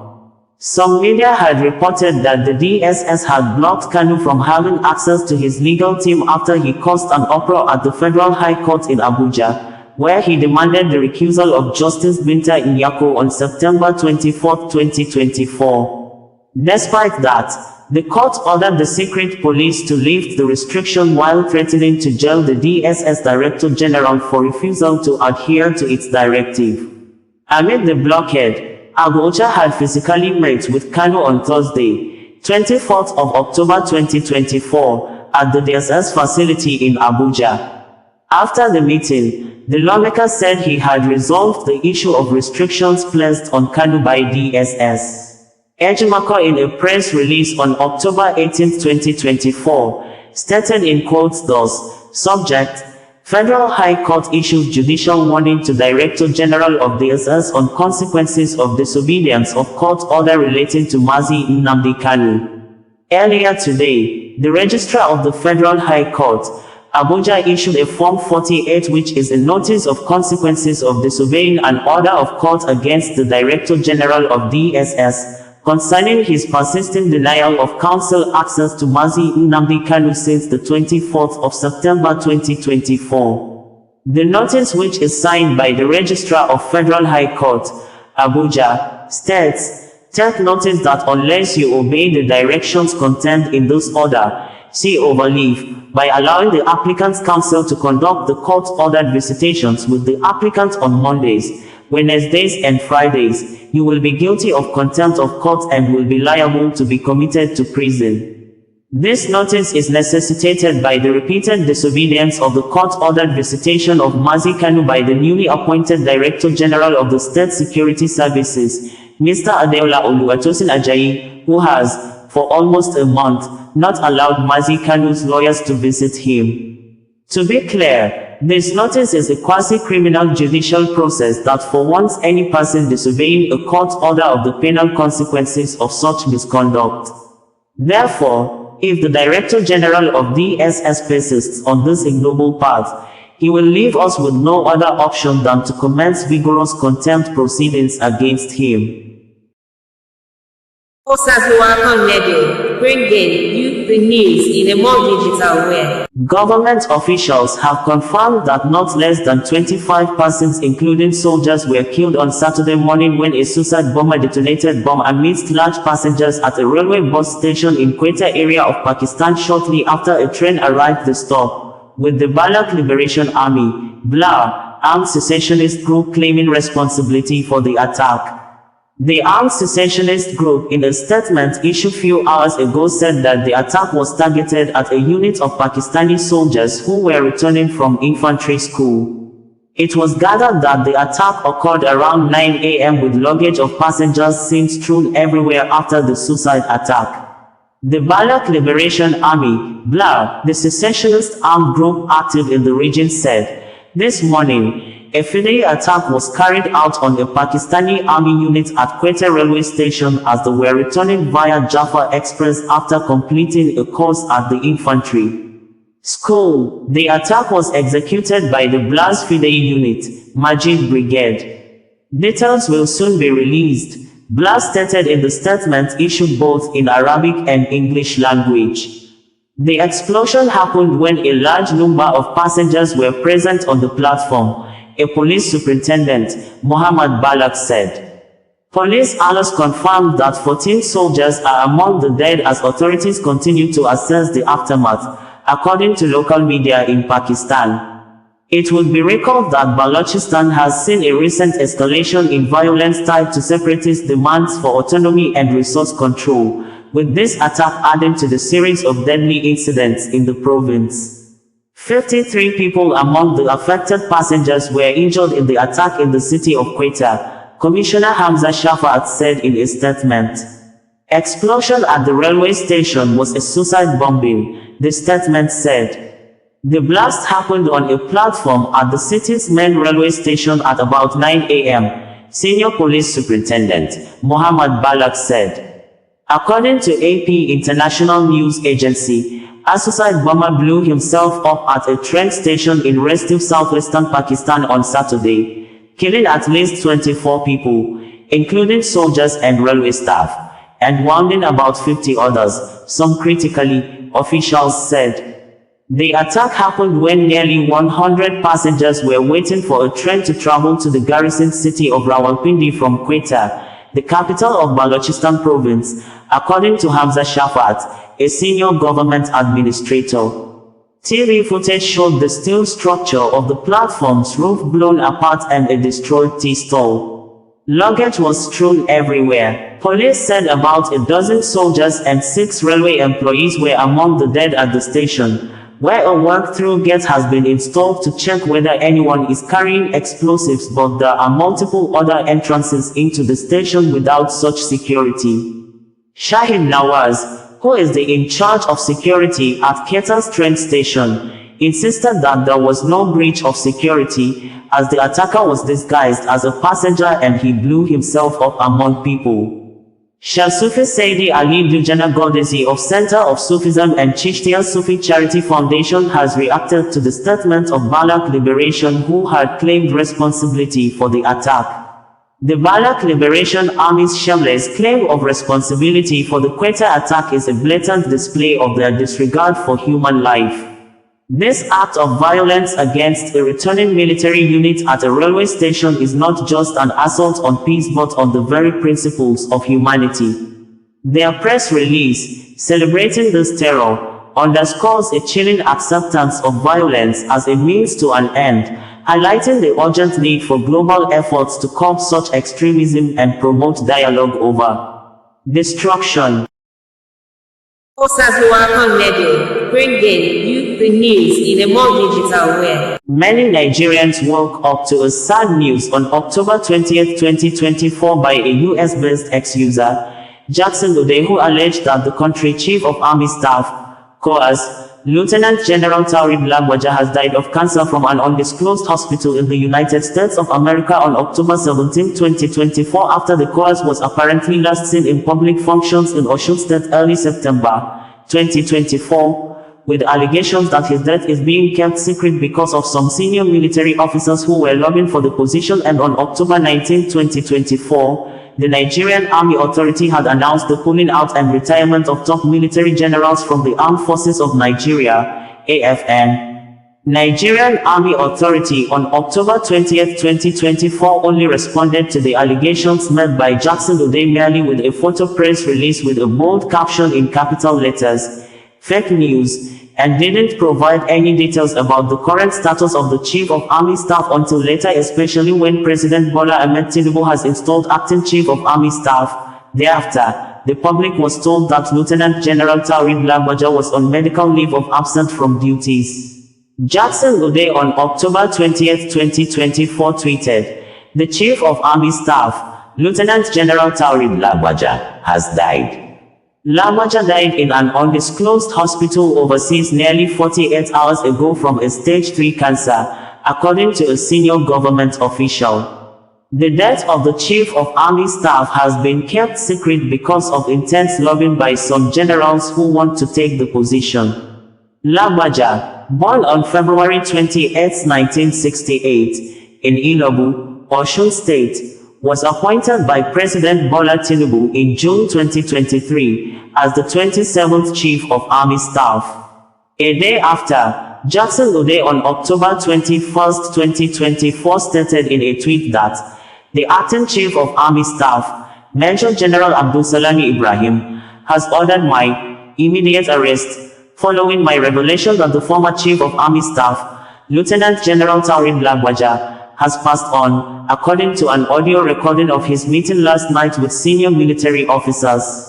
Some media had reported that the DSS had blocked Kanu from having access to his legal team after he caused an uproar at the Federal High Court in Abuja, where he demanded the recusal of Justice Binta Nyako on September 24, 2024. Despite that, the court ordered the secret police to lift the restriction while threatening to jail the DSS Director General for refusal to adhere to its directive. Amid the blockade, Aguocha had physically met with Kanu on Thursday, 24th of October 2024, at the DSS facility in Abuja. After the meeting, the lawmaker said he had resolved the issue of restrictions placed on Kanu by DSS. Ejiofor, in a press release on October 18, 2024, stated in quotes thus, "Subject: Federal High Court issues judicial warning to Director General of DSS on consequences of disobedience of court order relating to Mazi Nnamdi Kanu." Earlier today, the Registrar of the Federal High Court, Abuja, issued a Form 48, which is a notice of consequences of disobeying an order of court against the Director General of DSS, concerning his persistent denial of counsel access to Mazi Nnamdi Kanu since the 24th of September 2024. The notice, which is signed by the Registrar of Federal High Court, Abuja, states, "Take notice that unless you obey the directions contained in this order, see overleaf, by allowing the applicant's counsel to conduct the court-ordered visitations with the applicant on Mondays, Wednesdays and Fridays, you will be guilty of contempt of court and will be liable to be committed to prison." This notice is necessitated by the repeated disobedience of the court-ordered visitation of Mazi Kanu by the newly appointed Director General of the State Security Services, Mr. Adeola Oluwatosin Ajayi, who has, for almost a month, not allowed Mazi Kanu's lawyers to visit him. To be clear, this notice is a quasi-criminal judicial process that forewarns any person disobeying a court order of the penal consequences of such misconduct. Therefore, if the Director General of DSS persists on this ignoble path, he will leave us with no other option than to commence vigorous contempt proceedings against him. Bringing you the news in a more digital way. Government officials have confirmed that not less than 25 persons, including soldiers, were killed on Saturday morning when a suicide bomber detonated bomb amidst large passengers at a railway bus station in Quetta area of Pakistan shortly after a train arrived at the stop, with the Balak Liberation Army, BLA, armed secessionist group claiming responsibility for the attack. The armed secessionist group, in a statement issued few hours ago, said that the attack was targeted at a unit of Pakistani soldiers who were returning from infantry school. It was gathered that the attack occurred around 9 a.m. with luggage of passengers seen strewn everywhere after the suicide attack. The Balak Liberation Army, BLA, the secessionist armed group active in the region, said, "This morning, a Friday attack was carried out on a Pakistani army unit at Quetta railway station as they were returning via Jaffa Express after completing a course at the infantry school. The attack was executed by the BLA's Fidei unit, Majid Brigade. Details will soon be released." Blas stated in the statement issued both in Arabic and English language. The explosion happened when a large number of passengers were present on the platform, a police superintendent, Muhammad Balak, said. Police allies confirmed that 14 soldiers are among the dead as authorities continue to assess the aftermath, according to local media in Pakistan. It would be recalled that Balochistan has seen a recent escalation in violence tied to separatist demands for autonomy and resource control, with this attack adding to the series of deadly incidents in the province. 53 people among the affected passengers were injured in the attack in the city of Quetta, Commissioner Hamza Shafat said in a statement. Explosion at the railway station was a suicide bombing, the statement said. The blast happened on a platform at the city's main railway station at about 9 a.m., Senior Police Superintendent Muhammad Balak said. According to AP International News Agency, a suicide bomber blew himself up at a train station in restive southwestern Pakistan on Saturday, killing at least 24 people, including soldiers and railway staff, and wounding about 50 others, some critically, officials said. The attack happened when nearly 100 passengers were waiting for a train to travel to the garrison city of Rawalpindi from Quetta, the capital of Balochistan province, according to Hamza Shafat, a senior government administrator. TV footage showed the steel structure of the platform's roof blown apart and a destroyed tea stall. Luggage was strewn everywhere. Police said about a dozen soldiers and 6 railway employees were among the dead at the station, where a walk-through gate has been installed to check whether anyone is carrying explosives, but there are multiple other entrances into the station without such security. Shahid Nawaz, who is the in charge of security at Quetta's train station, insisted that there was no breach of security, as the attacker was disguised as a passenger and he blew himself up among people. Shah Sufi Saidi Ali Dujana Godesi of Center of Sufism and Chishtiya Sufi Charity Foundation has reacted to the statement of Balak Liberation, who had claimed responsibility for the attack. The Balak Liberation Army's shameless claim of responsibility for the Quetta attack is a blatant display of their disregard for human life. This act of violence against a returning military unit at a railway station is not just an assault on peace but on the very principles of humanity. Their press release, celebrating this terror, underscores a chilling acceptance of violence as a means to an end, highlighting the urgent need for global efforts to curb such extremism and promote dialogue over destruction. Bringing you the news in a more digital way. Many Nigerians woke up to a sad news on October 20, 2024 by a US-based ex-user, Jackson Ude, who alleged that the country chief of army staff, COAS, Lieutenant General Taurib Lagwaja, has died of cancer from an undisclosed hospital in the United States of America on October 17, 2024, after the COAS was apparently last seen in public functions in Osun State early September 2024, with allegations that his death is being kept secret because of some senior military officers who were lobbying for the position. And on October 19, 2024, the Nigerian Army Authority had announced the pulling out and retirement of top military generals from the Armed Forces of Nigeria, AFN. Nigerian Army Authority on October 20, 2024 only responded to the allegations made by Jackson Ude merely with a photo press release with a bold caption in capital letters, "Fake news," and didn't provide any details about the current status of the Chief of Army Staff until later, especially when President Bola Ahmed Tinubu has installed Acting Chief of Army Staff. Thereafter, the public was told that Lieutenant General Taurib Lagwaja was on medical leave of absence from duties. Jackson Ude on October 20, 2024 tweeted, "The Chief of Army Staff, Lieutenant General Taurib Lagwaja, has died." Lagwaja died in an undisclosed hospital overseas nearly 48 hours ago from a stage 3 cancer, according to a senior government official. The death of the Chief of Army Staff has been kept secret because of intense lobbying by some generals who want to take the position. Lagwaja, born on February 28, 1968, in Ilobu, Osun State, was appointed by President Bola Tinubu in June 2023 as the 27th Chief of Army Staff. A day after, Jackson Ude on October 21, 2024 stated in a tweet that the acting Chief of Army Staff, Major General Abdulsalami Ibrahim, has ordered my immediate arrest following my revelation that the former Chief of Army Staff, Lieutenant General Taurid Lagbaja, has passed on, according to an audio recording of his meeting last night with senior military officers.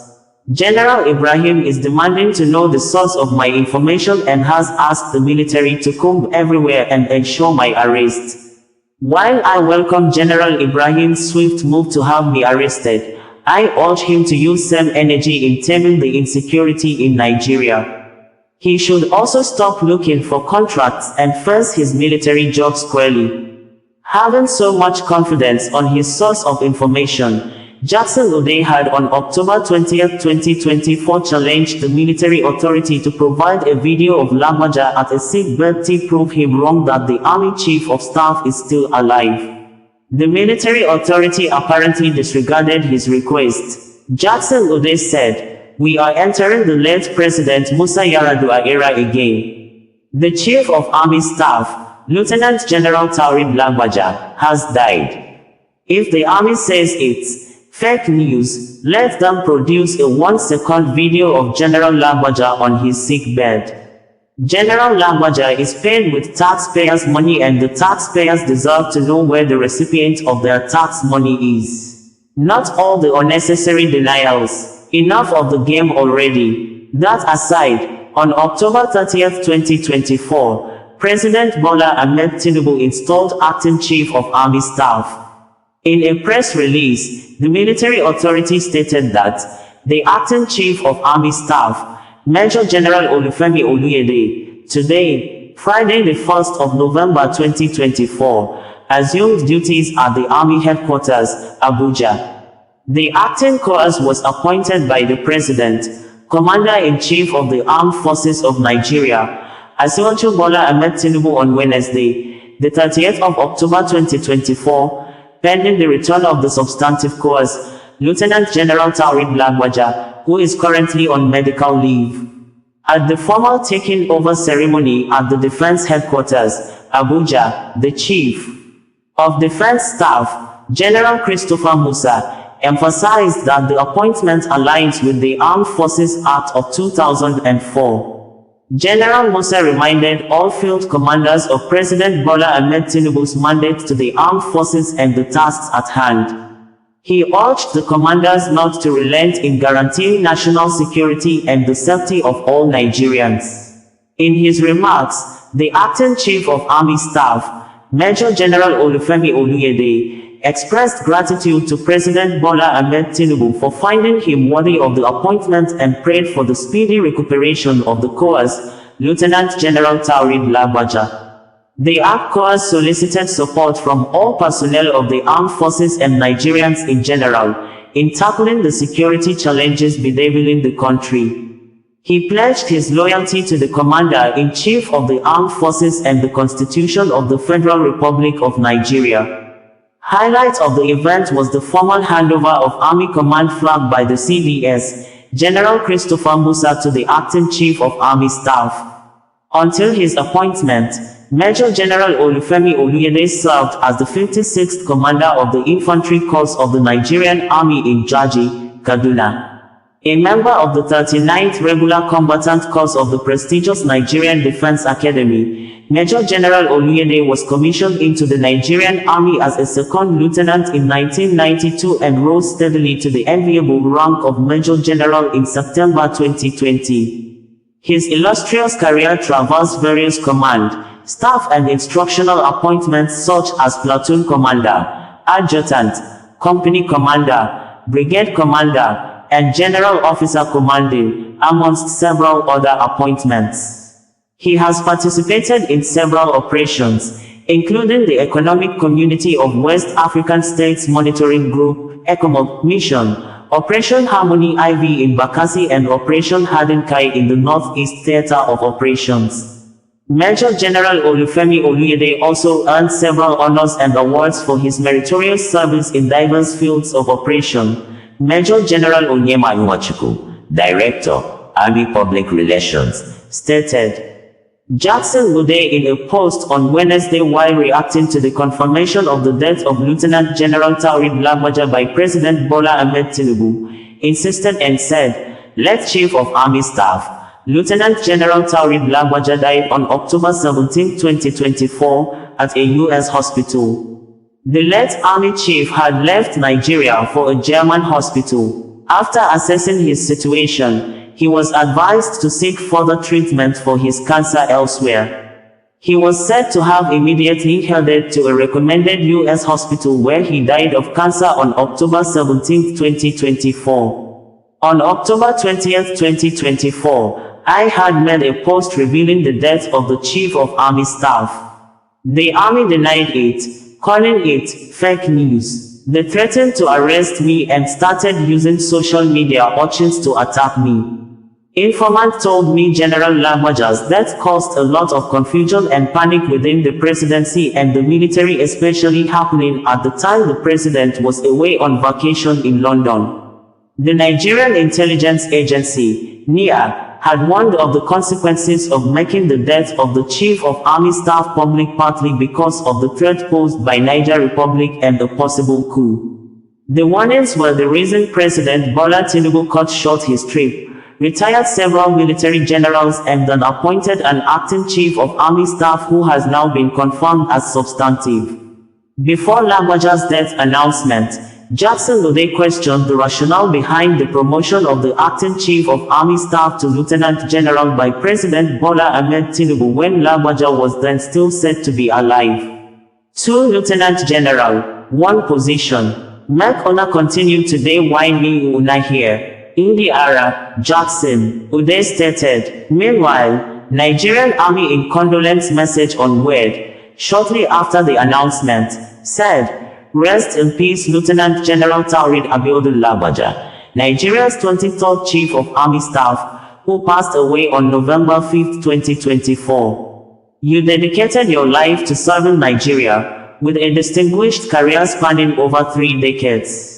General Ibrahim is demanding to know the source of my information and has asked the military to comb everywhere and ensure my arrest. While I welcome General Ibrahim's swift move to have me arrested, I urge him to use same energy in taming the insecurity in Nigeria. He should also stop looking for contracts and face his military job squarely. Having so much confidence on his source of information, Jackson Ude had on October 20, 2024 challenged the military authority to provide a video of Lagbaja at a sick bed to prove him wrong that the Army Chief of Staff is still alive. The military authority apparently disregarded his request. Jackson Ude said, "We are entering the late President Musa Yar'Adua era again. The Chief of Army Staff, Lieutenant General Taurid Lagbaja, has died. If the Army says it's fake news, let them produce a 1-second video of General Lagbaja on his sick bed. General Lagbaja is paid with taxpayers' money and the taxpayers deserve to know where the recipient of their tax money is. Not all the unnecessary denials. Enough of the game already." That aside, on October 30, 2024, President Bola Ahmed Tinubu installed Acting Chief of Army Staff. In a press release, the military authority stated that the Acting Chief of Army Staff, Major General Olufemi Oluyede, today, Friday the 1st of November 2024, assumed duties at the Army Headquarters, Abuja. The acting course was appointed by the President, Commander-in-Chief of the Armed Forces of Nigeria, Ejiofor Bola Ahmed Tinubu on Wednesday, the 30th of October 2024, pending the return of the substantive course, Lieutenant General Taurid Lagbaja, who is currently on medical leave. At the formal taking over ceremony at the Defense Headquarters, Abuja, the Chief of Defense Staff, General Christopher Musa, emphasized that the appointment aligns with the Armed Forces Act of 2004. General Musa reminded all field commanders of President Bola Ahmed Tinubu's mandate to the armed forces and the tasks at hand. He urged the commanders not to relent in guaranteeing national security and the safety of all Nigerians. In his remarks, the Acting Chief of Army Staff, Major General Olufemi Oluyede, expressed gratitude to President Bola Ahmed Tinubu for finding him worthy of the appointment and prayed for the speedy recuperation of the course, Lieutenant General Taurid Lagbaja. The ACT solicited support from all personnel of the armed forces and Nigerians in general, in tackling the security challenges bedeviling the country. He pledged his loyalty to the Commander-in-Chief of the Armed Forces and the Constitution of the Federal Republic of Nigeria. Highlight of the event was the formal handover of Army Command flag by the CDS, General Christopher Musa to the Acting Chief of Army Staff. Until his appointment, Major General Olufemi Oluyede served as the 56th Commander of the Infantry Corps of the Nigerian Army in Jaji, Kaduna. A member of the 39th Regular Combatant Corps of the prestigious Nigerian Defense Academy, Major General Oluyede was commissioned into the Nigerian Army as a second lieutenant in 1992 and rose steadily to the enviable rank of Major General in September 2020. His illustrious career traversed various command, staff and instructional appointments such as Platoon Commander, Adjutant, Company Commander, Brigade Commander, and General Officer Commanding, amongst several other appointments. He has participated in several operations, including the Economic Community of West African States Monitoring Group, ECOMOG mission, Operation Harmony IV in Bakassi and Operation Hardenkai in the Northeast Theater of Operations. Major General Olufemi Oluyede also earned several honors and awards for his meritorious service in diverse fields of operation. Major General Onyema Nwachukwu, Director, Army Public Relations, stated, Jackson Ude in a post on Wednesday while reacting to the confirmation of the death of Lieutenant General Taoreed Lagbaja by President Bola Ahmed Tinubu, insisted and said, Late Chief of Army Staff, Lieutenant General Taoreed Lagbaja died on October 17, 2024, at a U.S. hospital. The late Army Chief had left Nigeria for a German hospital. After assessing his situation, he was advised to seek further treatment for his cancer elsewhere. He was said to have immediately headed to a recommended U.S. hospital where he died of cancer on October 17, 2024. On October 20, 2024, I had made a post revealing the death of the Chief of Army Staff. The Army denied it, calling it fake news. They threatened to arrest me and started using social media urchins to attack me. Informant told me General Lagbaja's death caused a lot of confusion and panic within the presidency and the military, especially happening at the time the president was away on vacation in London. The Nigerian Intelligence Agency, NIA, had warned of the consequences of making the death of the Chief of Army Staff public partly because of the threat posed by Niger Republic and a possible coup. The warnings were the reason President Bola Tinubu cut short his trip, retired several military generals and then appointed an acting Chief of Army Staff who has now been confirmed as substantive. Before Lagbaja's death announcement, Jackson Ude questioned the rationale behind the promotion of the acting Chief of Army Staff to Lieutenant General by President Bola Ahmed Tinubu when Lagbaja was then still said to be alive. 2 Lieutenant General, 1 position. Make una continue today while me una here. Indiara, Jackson, Ude stated. Meanwhile, Nigerian Army in condolence message on Word, shortly after the announcement, said, Rest in peace Lieutenant General Taoreed Abiodun Lagbaja, Nigeria's 23rd Chief of Army Staff, who passed away on November 5, 2024. You dedicated your life to serving Nigeria, with a distinguished career spanning over 3 decades.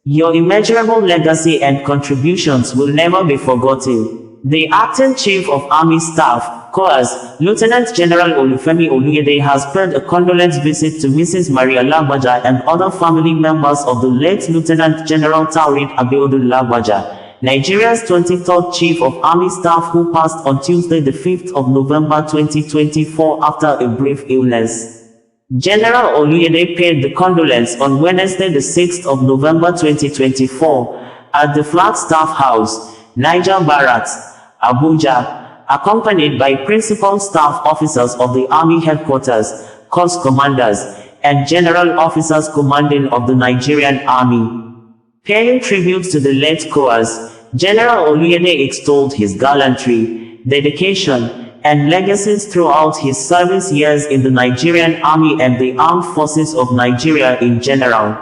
Your immeasurable legacy and contributions will never be forgotten. The Acting Chief of Army Staff, COAS, Lieutenant General Olufemi Oluyede has paid a condolence visit to Mrs. Maria Lagbaja and other family members of the late Lieutenant General Taoreed Abiodun Lagbaja, Nigeria's 23rd Chief of Army Staff who passed on Tuesday the 5th of November 2024 after a brief illness. General Oluyede paid the condolence on Wednesday the 6th of November 2024 at the Flagstaff House, Niger Barracks, Abuja, accompanied by principal staff officers of the Army Headquarters, Corps Commanders, and general officers commanding of the Nigerian Army. Paying tribute to the late COAS, General Oluyede extolled his gallantry, dedication, and legacies throughout his service years in the Nigerian Army and the Armed Forces of Nigeria in general.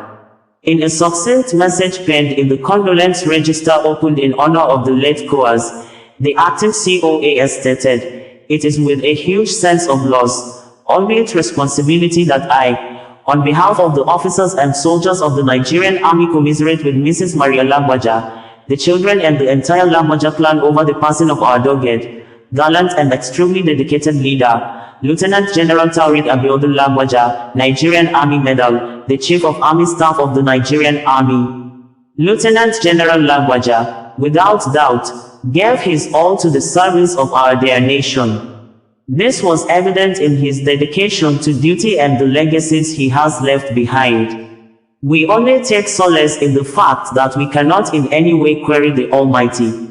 In a succinct message penned in the condolence register opened in honor of the late COAS, the acting COAS stated, It is with a huge sense of loss, albeit responsibility that I, on behalf of the officers and soldiers of the Nigerian Army commiserate with Mrs. Maria Lagbaja, the children and the entire Lagbaja clan over the passing of our dogged, gallant and extremely dedicated leader, Lieutenant General Taoreed Abiodun Lagbaja, Nigerian Army Medal, the Chief of Army Staff of the Nigerian Army. Lieutenant General Lagbaja, without doubt, gave his all to the service of our dear nation. This was evident in his dedication to duty and the legacies he has left behind. We only take solace in the fact that we cannot in any way query the Almighty.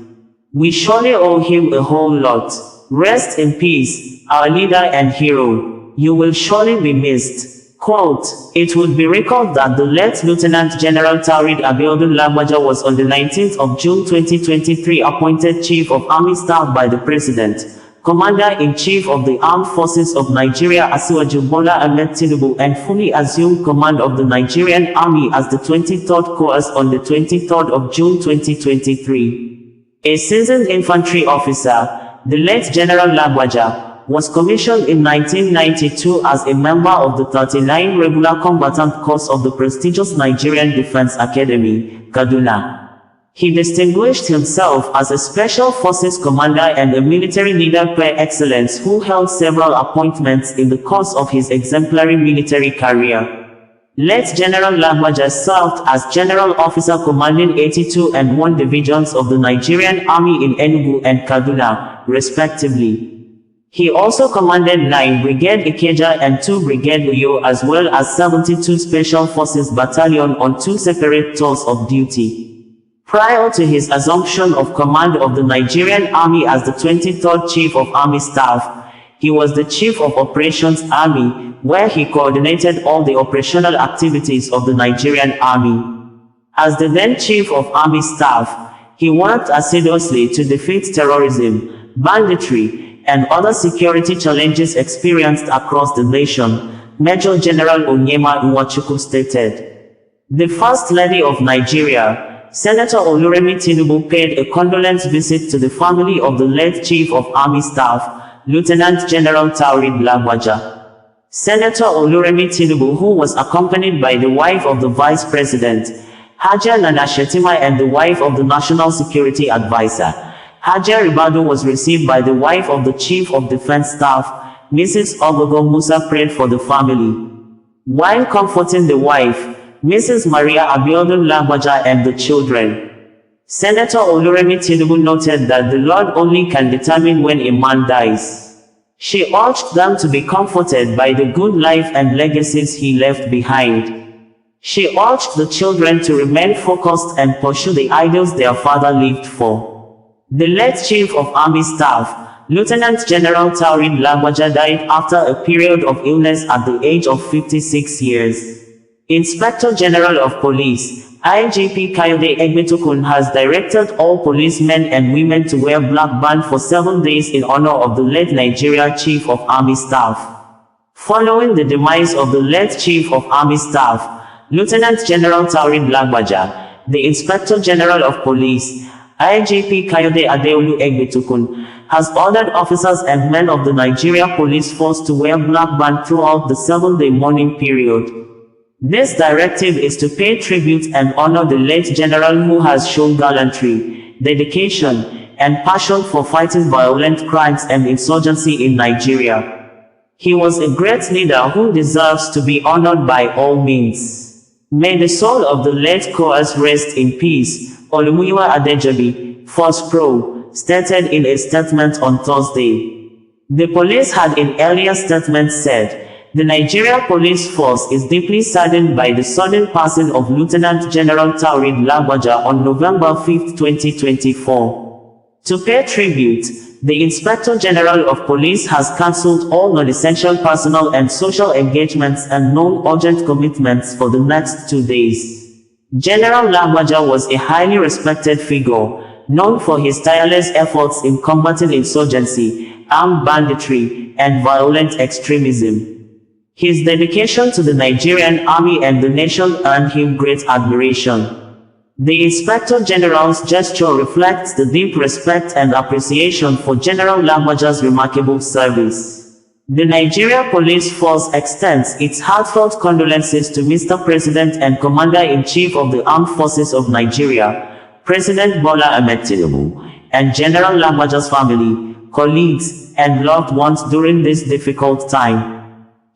We surely owe him a whole lot. Rest in peace, our leader and hero. You will surely be missed. Quote, It would be recalled that the late Lieutenant General Taoreed Abiodun Lagbaja was on the 19th of June 2023 appointed Chief of Army Staff by the President, Commander-in-Chief of the Armed Forces of Nigeria Asiwaju Bola Ahmed Tinubu and fully assumed command of the Nigerian Army as the 23rd COAS on the 23rd of June 2023. A seasoned infantry officer, the late General Lagbaja, was commissioned in 1992 as a member of the 39 regular combatant corps of the prestigious Nigerian Defense Academy, Kaduna. He distinguished himself as a Special Forces commander and a military leader par excellence who held several appointments in the course of his exemplary military career. Late General Lagbaja served as General Officer commanding 82 and 1 divisions of the Nigerian Army in Enugu and Kaduna, respectively. He also commanded 9 Brigade Ikeja and 2 Brigade Uyo as well as 72 Special Forces Battalion on 2 separate tours of duty. Prior to his assumption of command of the Nigerian Army as the 23rd Chief of Army Staff, he was the Chief of Operations Army, where he coordinated all the operational activities of the Nigerian Army. As the then Chief of Army Staff, he worked assiduously to defeat terrorism, banditry, and other security challenges experienced across the nation, Major General Onyema Nwachukwu stated. The First Lady of Nigeria, Senator Oluremi Tinubu, paid a condolence visit to the family of the late Chief of Army Staff, Lieutenant General Taoreed Lagbaja. Senator Oluremi Tinubu, who was accompanied by the wife of the Vice President, Hajia Nana Shettima, and the wife of the National Security Advisor, Hajia Ribadu, was received by the wife of the Chief of Defense Staff, Mrs. Ogogo Musa, prayed for the family. While comforting the wife, Mrs. Maria Abiodun Lagbaja, and the children, Senator Oluremi Tinubu noted that the Lord only can determine when a man dies. She urged them to be comforted by the good life and legacies he left behind. She urged the children to remain focused and pursue the ideals their father lived for. The late Chief of Army Staff, Lieutenant General Taoreed Lagbaja, died after a period of illness at the age of 56 years. Inspector General of Police, IGP Kayode Egbetukun, has directed all policemen and women to wear black band for 7 days in honor of the late Nigeria Chief of Army Staff. Following the demise of the late Chief of Army Staff, Lieutenant General Taoreed Lagbaja, the Inspector General of Police, IGP Kayode Adeolu Egbetukun, has ordered officers and men of the Nigeria Police Force to wear black band throughout the 7-day mourning period. This directive is to pay tribute and honor the late general who has shown gallantry, dedication, and passion for fighting violent crimes and insurgency in Nigeria. He was a great leader who deserves to be honored by all means. May the soul of the late Coas rest in peace, Olumuyiwa Adejobi, Force Pro, stated in a statement on Thursday. The police had in earlier statements said, "The Nigeria Police Force is deeply saddened by the sudden passing of Lieutenant General Taoreed Lagbaja on November 5, 2024. To pay tribute, the Inspector General of Police has cancelled all non-essential personal and social engagements and non-urgent commitments for the next 2 days." General Lagbaja was a highly respected figure, known for his tireless efforts in combating insurgency, armed banditry, and violent extremism. His dedication to the Nigerian Army and the nation earned him great admiration. The Inspector General's gesture reflects the deep respect and appreciation for General Lagbaja's remarkable service. The Nigeria Police Force extends its heartfelt condolences to Mr. President and Commander-in-Chief of the Armed Forces of Nigeria, President Bola Ahmed Tinubu, and General Lagbaja's family, colleagues, and loved ones during this difficult time.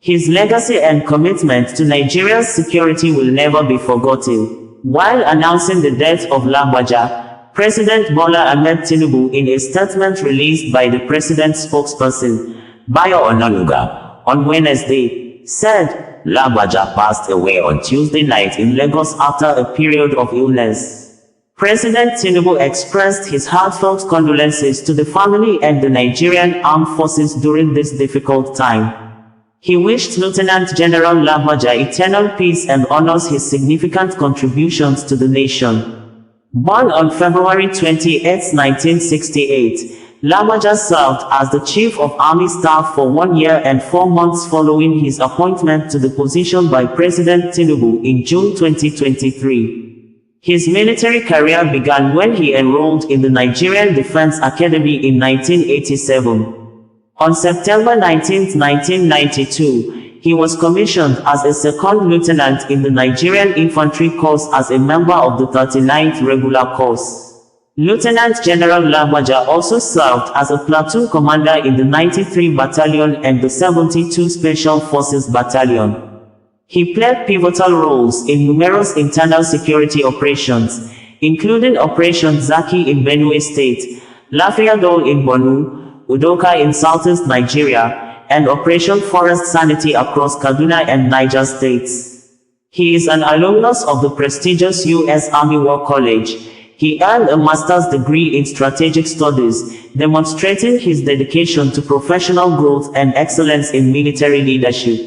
His legacy and commitment to Nigeria's security will never be forgotten. While announcing the death of Lagbaja, President Bola Ahmed Tinubu, in a statement released by the president's spokesperson, Bayo Onanuga, on Wednesday, said, "Lagbaja passed away on Tuesday night in Lagos after a period of illness." President Tinubu expressed his heartfelt condolences to the family and the Nigerian Armed Forces during this difficult time. He wished Lieutenant General Lagbaja eternal peace and honors his significant contributions to the nation. Born on February 28, 1968, Lagbaja served as the Chief of Army Staff for 1 year and 4 months following his appointment to the position by President Tinubu in June 2023. His military career began when he enrolled in the Nigerian Defense Academy in 1987. On September 19, 1992, he was commissioned as a second lieutenant in the Nigerian Infantry Corps as a member of the 39th Regular Corps. Lieutenant General Lagbaja also served as a platoon commander in the 93 Battalion and the 72 Special Forces Battalion. He played pivotal roles in numerous internal security operations, including Operation Zaki in Benue State, Lafiadol in Borno, Udoka in southeast Nigeria, and Operation Forest Sanity across Kaduna and Niger states. He is an alumnus of the prestigious U.S. Army War College. He earned a master's degree in strategic studies, demonstrating his dedication to professional growth and excellence in military leadership.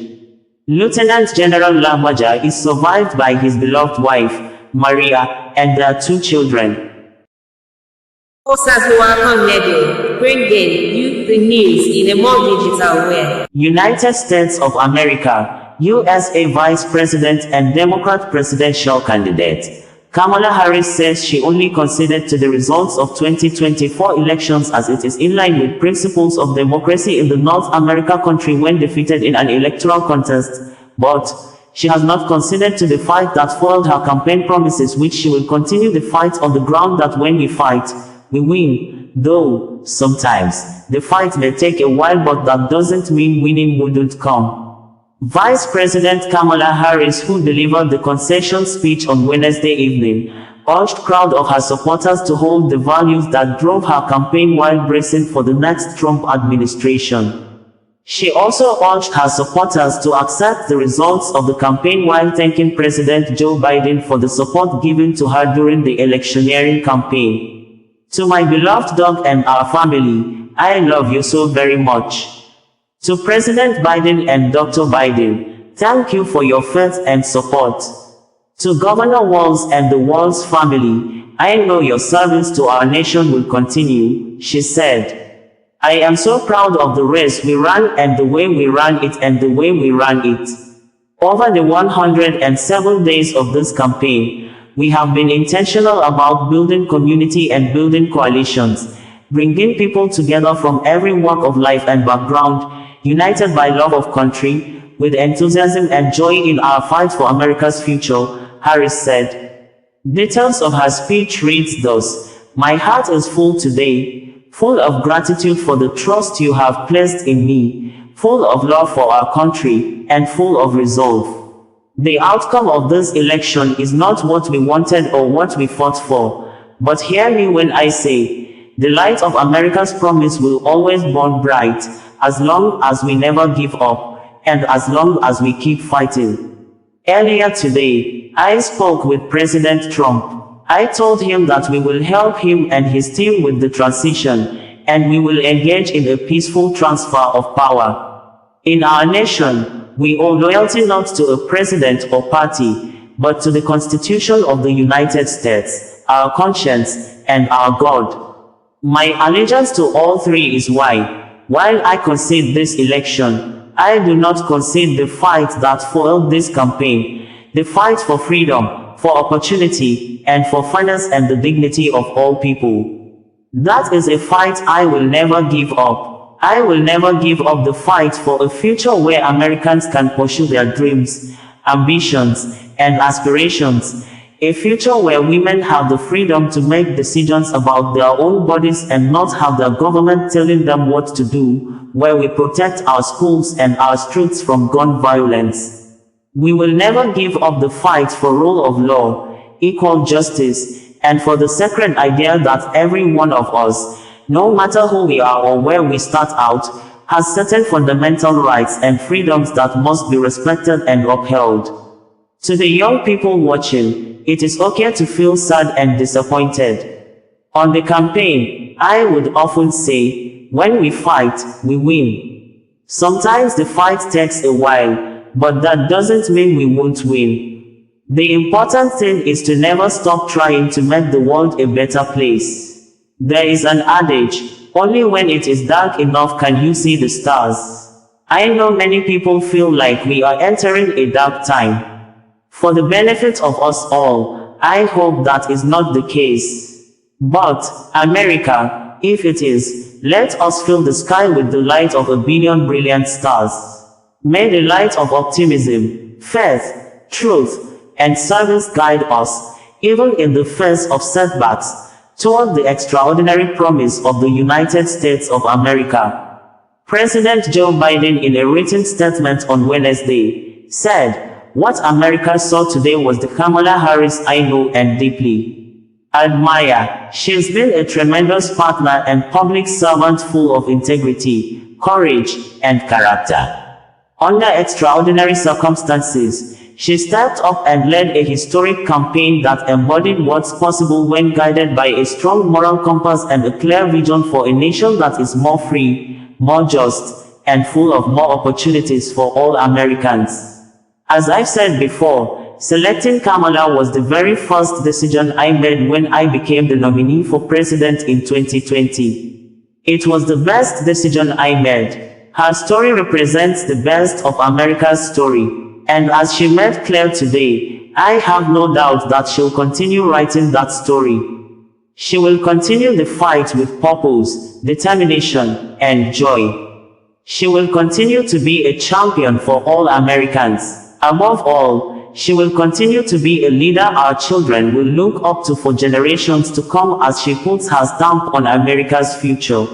Lieutenant General Lagbaja is survived by his beloved wife, Maria, and their 2 children. Bringing you the news in a more digital way. United States of America, USA Vice President and Democrat presidential candidate Kamala Harris says she only conceded to the results of 2024 elections as it is in line with principles of democracy in the North America country when defeated in an electoral contest, but she has not conceded to the fight that foiled her campaign promises, which she will continue the fight on the ground that when we fight, we win, though sometimes the fight may take a while, but that doesn't mean winning wouldn't come. Vice President Kamala Harris, who delivered the concession speech on Wednesday evening, urged crowd of her supporters to hold the values that drove her campaign while bracing for the next Trump administration. She also urged her supporters to accept the results of the campaign while thanking President Joe Biden for the support given to her during the electioneering campaign. To my beloved dog and our family, I love you so very much. To President Biden and Dr. Biden, thank you for your faith and support. To Governor Walz and the Walz family, I know your service to our nation will continue, she said. I am so proud of the race we ran and the way we ran it and the way we ran it. Over the 107 days of this campaign, we have been intentional about building community and building coalitions, bringing people together from every walk of life and background, united by love of country, with enthusiasm and joy in our fight for America's future, Harris said. Details of her speech reads thus: My heart is full today, full of gratitude for the trust you have placed in me, full of love for our country, and full of resolve. The outcome of this election is not what we wanted or what we fought for, but hear me when I say, the light of America's promise will always burn bright, as long as we never give up, and as long as we keep fighting. Earlier today, I spoke with President Trump. I told him that we will help him and his team with the transition, and we will engage in a peaceful transfer of power. In our nation, we owe loyalty not to a president or party, but to the Constitution of the United States, our conscience, and our God. My allegiance to all 3 is why, while I concede this election, I do not concede the fight that foiled this campaign, the fight for freedom, for opportunity, and for fairness and the dignity of all people. That is a fight I will never give up. I will never give up the fight for a future where Americans can pursue their dreams, ambitions, and aspirations. A future where women have the freedom to make decisions about their own bodies and not have their government telling them what to do, where we protect our schools and our streets from gun violence. We will never give up the fight for rule of law, equal justice, and for the sacred idea that every one of us, no matter who we are or where we start out, has certain fundamental rights and freedoms that must be respected and upheld. To the young people watching, it is okay to feel sad and disappointed. On the campaign, I would often say, when we fight, we win. Sometimes the fight takes a while, but that doesn't mean we won't win. The important thing is to never stop trying to make the world a better place. There is an adage, only when it is dark enough can you see the stars. I know many people feel like we are entering a dark time. For the benefit of us all, I hope that is not the case. But, America, if it is, let us fill the sky with the light of 1 billion brilliant stars. May the light of optimism, faith, truth, and service guide us, even in the face of setbacks, toward the extraordinary promise of the United States of America. President Joe Biden, in a written statement on Wednesday, said, "What America saw today was the Kamala Harris I know and deeply admire. She's been a tremendous partner and public servant full of integrity, courage, and character. Under extraordinary circumstances, she stepped up and led a historic campaign that embodied what's possible when guided by a strong moral compass and a clear vision for a nation that is more free, more just, and full of more opportunities for all Americans." As I've said before, selecting Kamala was the very first decision I made when I became the nominee for president in 2020. It was the best decision I made. Her story represents the best of America's story, and as she made clear today, I have no doubt that she'll continue writing that story. She will continue the fight with purpose, determination, and joy. She will continue to be a champion for all Americans. Above all, she will continue to be a leader our children will look up to for generations to come as she puts her stamp on America's future.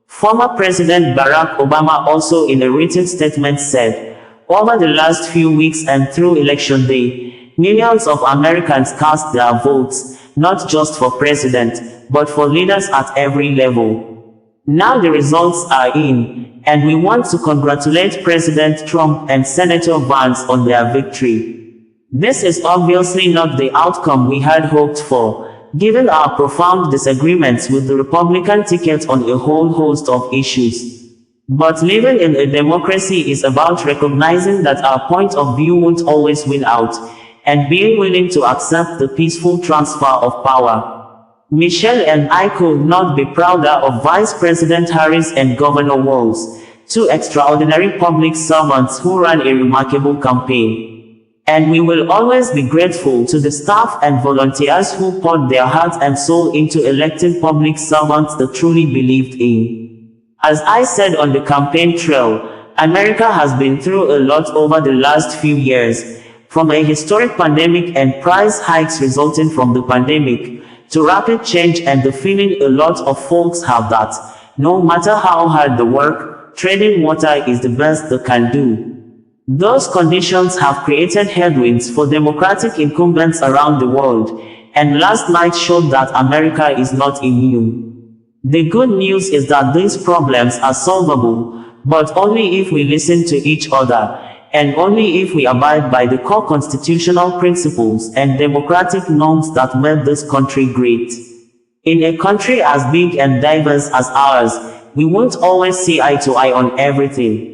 Former President Barack Obama also in a written statement said, "Over the last few weeks and through Election Day, millions of Americans cast their votes, not just for president, but for leaders at every level. Now the results are in, and we want to congratulate President Trump and Senator Vance on their victory. This is obviously not the outcome we had hoped for, given our profound disagreements with the Republican ticket on a whole host of issues. But living in a democracy is about recognizing that our point of view won't always win out, and being willing to accept the peaceful transfer of power." Michelle and I could not be prouder of Vice President Harris and Governor Walz, two extraordinary public servants who ran a remarkable campaign. And we will always be grateful to the staff and volunteers who poured their heart and soul into electing public servants they truly believed in. As I said on the campaign trail, America has been through a lot over the last few years, from a historic pandemic and price hikes resulting from the pandemic, to rapid change and the feeling a lot of folks have that, no matter how hard the work, treading water is the best they can do. Those conditions have created headwinds for Democratic incumbents around the world, and last night showed that America is not immune. The good news is that these problems are solvable, but only if we listen to each other, and only if we abide by the core constitutional principles and democratic norms that made this country great. In a country as big and diverse as ours, we won't always see eye to eye on everything.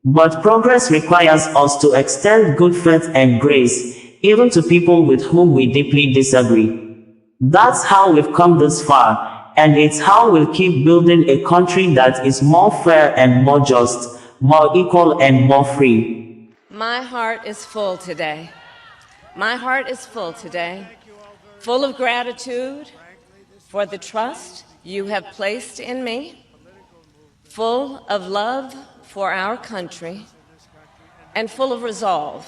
But progress requires us to extend good faith and grace, even to people with whom we deeply disagree. That's how we've come this far, and it's how we'll keep building a country that is more fair and more just, more equal and more free. My heart is full today. My heart is full today, full of gratitude for the trust you have placed in me, full of love for our country, and full of resolve.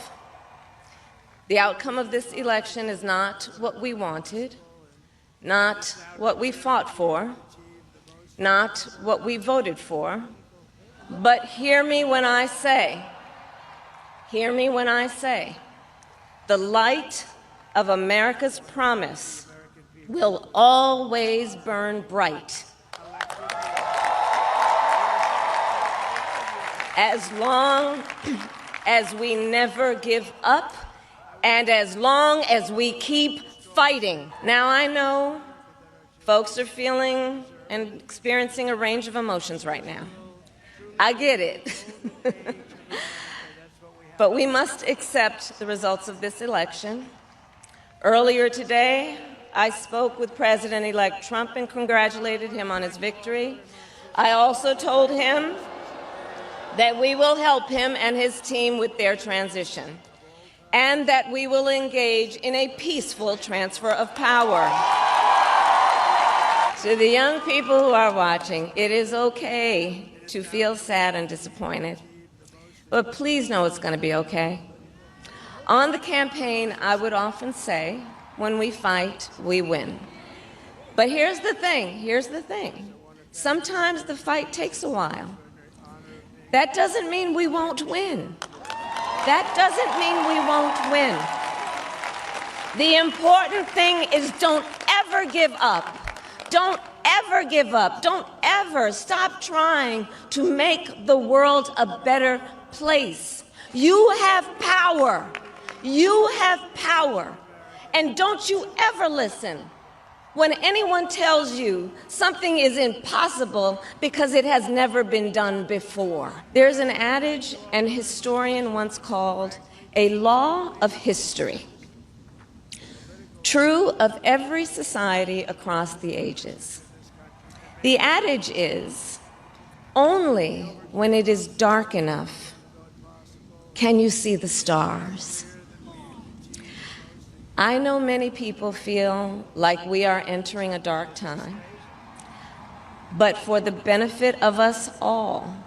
The outcome of this election is not what we wanted, not what we fought for, not what we voted for, but hear me when I say, the light of America's promise will always burn bright. As long as we never give up, and as long as we keep fighting. Now, I know folks are feeling and experiencing a range of emotions right now. I get it. But we must accept the results of this election. Earlier today, I spoke with President-elect Trump and congratulated him on his victory. I also told him that we will help him and his team with their transition, and that we will engage in a peaceful transfer of power. To the young people who are watching, it is okay to feel sad and disappointed, but please know it's going to be okay. On the campaign, I would often say, when we fight, we win. But here's the thing. Sometimes the fight takes a while. That doesn't mean we won't win. That doesn't mean we won't win. The important thing is don't ever give up. Don't ever give up. Don't ever stop trying to make the world a better place. You have power. You have power. And don't you ever listen when anyone tells you something is impossible because it has never been done before. There's an adage an historian once called a law of history, true of every society across the ages. The adage is, only when it is dark enough can you see the stars. I know many people feel like we are entering a dark time, but for the benefit of us all,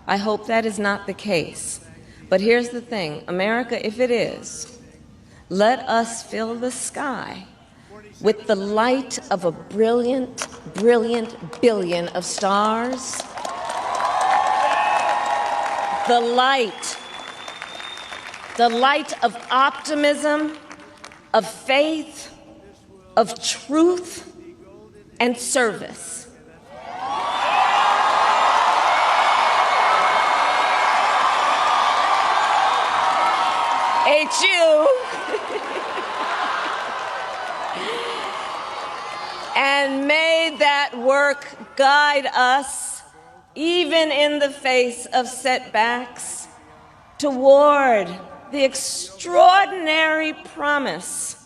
I hope that is not the case. But here's the thing, America, if it is, let us fill the sky with the light of a brilliant, brilliant billion of stars. The light of optimism, of faith, of truth, and service. And may that work guide us, even in the face of setbacks, toward the extraordinary promise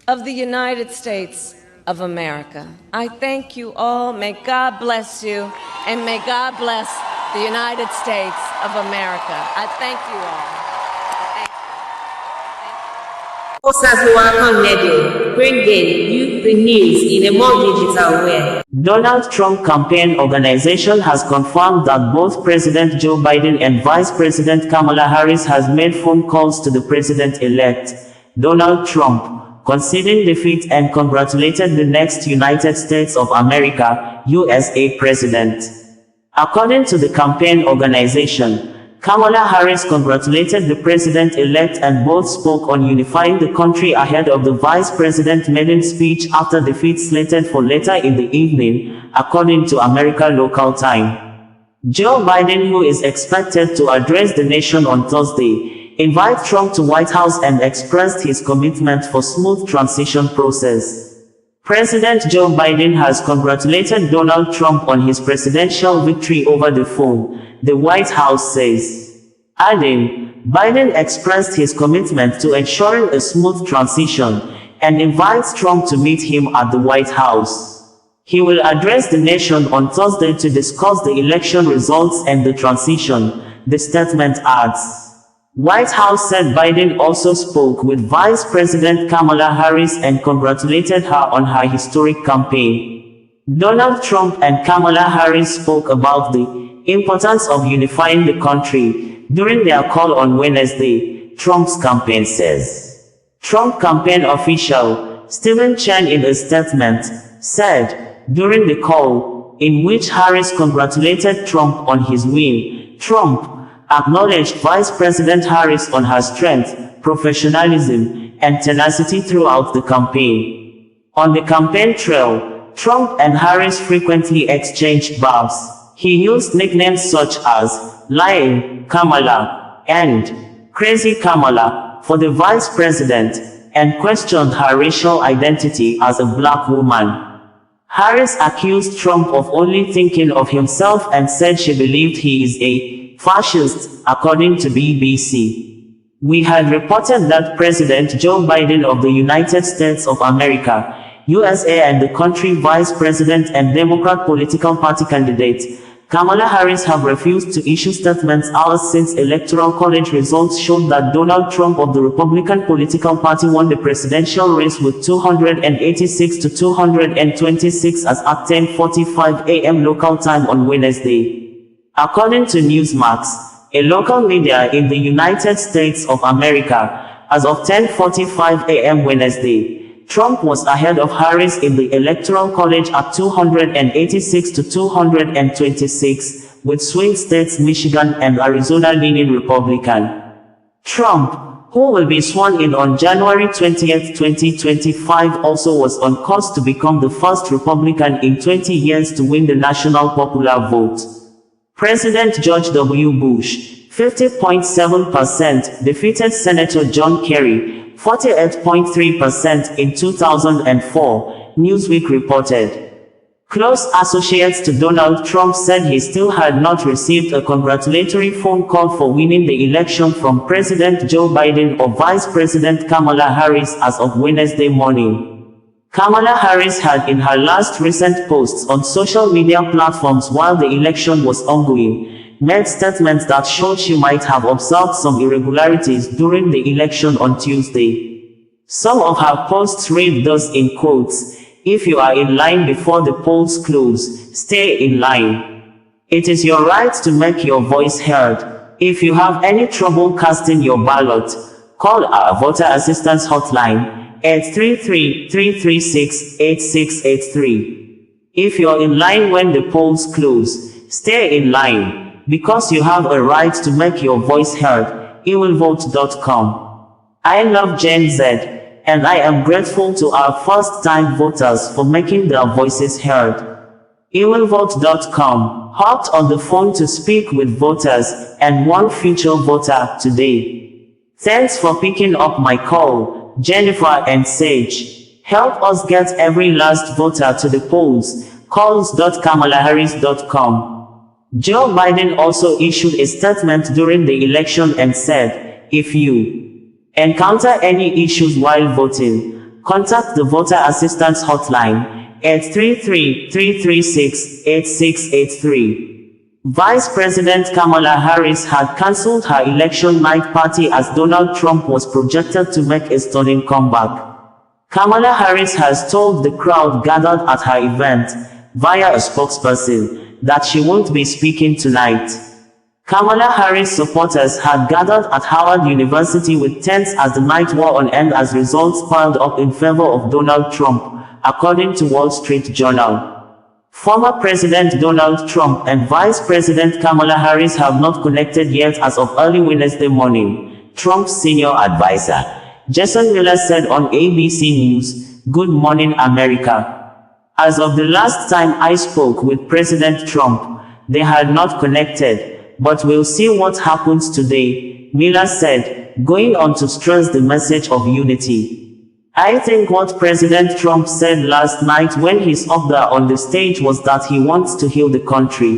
of the United States of America. I thank you all. May God bless you, and may God bless the United States of America. I thank you all. Bringing you the news in a more digital way. Donald Trump Campaign Organization has confirmed that both President Joe Biden and Vice President Kamala Harris has made phone calls to the president-elect, Donald Trump, conceding defeat and congratulated the next United States of America, USA president. According to the campaign organization, Kamala Harris congratulated the president-elect and both spoke on unifying the country ahead of the vice president's maiden speech after defeat slated for later in the evening, according to America Local Time. Joe Biden, who is expected to address the nation on Thursday, invited Trump to White House and expressed his commitment for smooth transition process. President Joe Biden has congratulated Donald Trump on his presidential victory over the phone, the White House says. Adding, Biden expressed his commitment to ensuring a smooth transition and invites Trump to meet him at the White House. He will address the nation on Thursday to discuss the election results and the transition, the statement adds. White House said Biden also spoke with Vice President Kamala Harris and congratulated her on her historic campaign. Donald Trump and Kamala Harris spoke about the importance of unifying the country during their call on Wednesday, Trump's campaign says. Trump campaign official Stephen Chen, in a statement, said, during the call, in which Harris congratulated Trump on his win, Trump acknowledged Vice President Harris on her strength, professionalism, and tenacity throughout the campaign. On the campaign trail, Trump and Harris frequently exchanged barbs. He used nicknames such as Lying Kamala and Crazy Kamala for the vice president, and questioned her racial identity as a black woman. Harris accused Trump of only thinking of himself and said she believed he is a fascist, according to BBC. We had reported that President Joe Biden of the United States of America, USA, and the country vice president and Democrat political party candidate, Kamala Harris have refused to issue statements hours since Electoral College results showed that Donald Trump of the Republican political party won the presidential race with 286 to 226 as at 10:45 a.m. local time on Wednesday. According to Newsmax, a local media in the United States of America, as of 10:45 a.m. Wednesday, Trump was ahead of Harris in the Electoral College at 286 to 226, with swing states Michigan and Arizona leaning Republican. Trump, who will be sworn in on January 20, 2025, also was on course to become the first Republican in 20 years to win the national popular vote. President George W. Bush, 50.7%, defeated Senator John Kerry, 48.3% in 2004, Newsweek reported. Close associates to Donald Trump said he still had not received a congratulatory phone call for winning the election from President Joe Biden or Vice President Kamala Harris as of Wednesday morning. Kamala Harris had in her last recent posts on social media platforms while the election was ongoing, made statements that showed she might have observed some irregularities during the election on Tuesday. Some of her posts read thus in quotes: "If you are in line before the polls close, stay in line. It is your right to make your voice heard. If you have any trouble casting your ballot, call our voter assistance hotline, 833-336-8683. If you're in line when the polls close, stay in line. Because you have a right to make your voice heard." ewillvote.com. I love Gen Z, and I am grateful to our first-time voters for making their voices heard. ewillvote.com hopped on the phone to speak with voters and one future voter today. Thanks for picking up my call, Jennifer and Sage. Help us get every last voter to the polls. calls.kamalaharris.com. Joe Biden also issued a statement during the election and said, "If you encounter any issues while voting, contact the voter assistance hotline, 833-336-8683. Vice President Kamala Harris had cancelled her election night party as Donald Trump was projected to make a stunning comeback. Kamala Harris has told the crowd gathered at her event, via a spokesperson, that she won't be speaking tonight. Kamala Harris supporters had gathered at Howard University with tents as the night wore on end as results piled up in favor of Donald Trump, according to Wall Street Journal. Former President Donald Trump and Vice President Kamala Harris have not connected yet as of early Wednesday morning, Trump's senior advisor, Jason Miller, said on ABC News, "Good morning, America. As of the last time I spoke with President Trump, they had not connected, but we'll see what happens today," Miller said, going on to stress the message of unity. "I think what President Trump said last night when he's up there on the stage was that he wants to heal the country.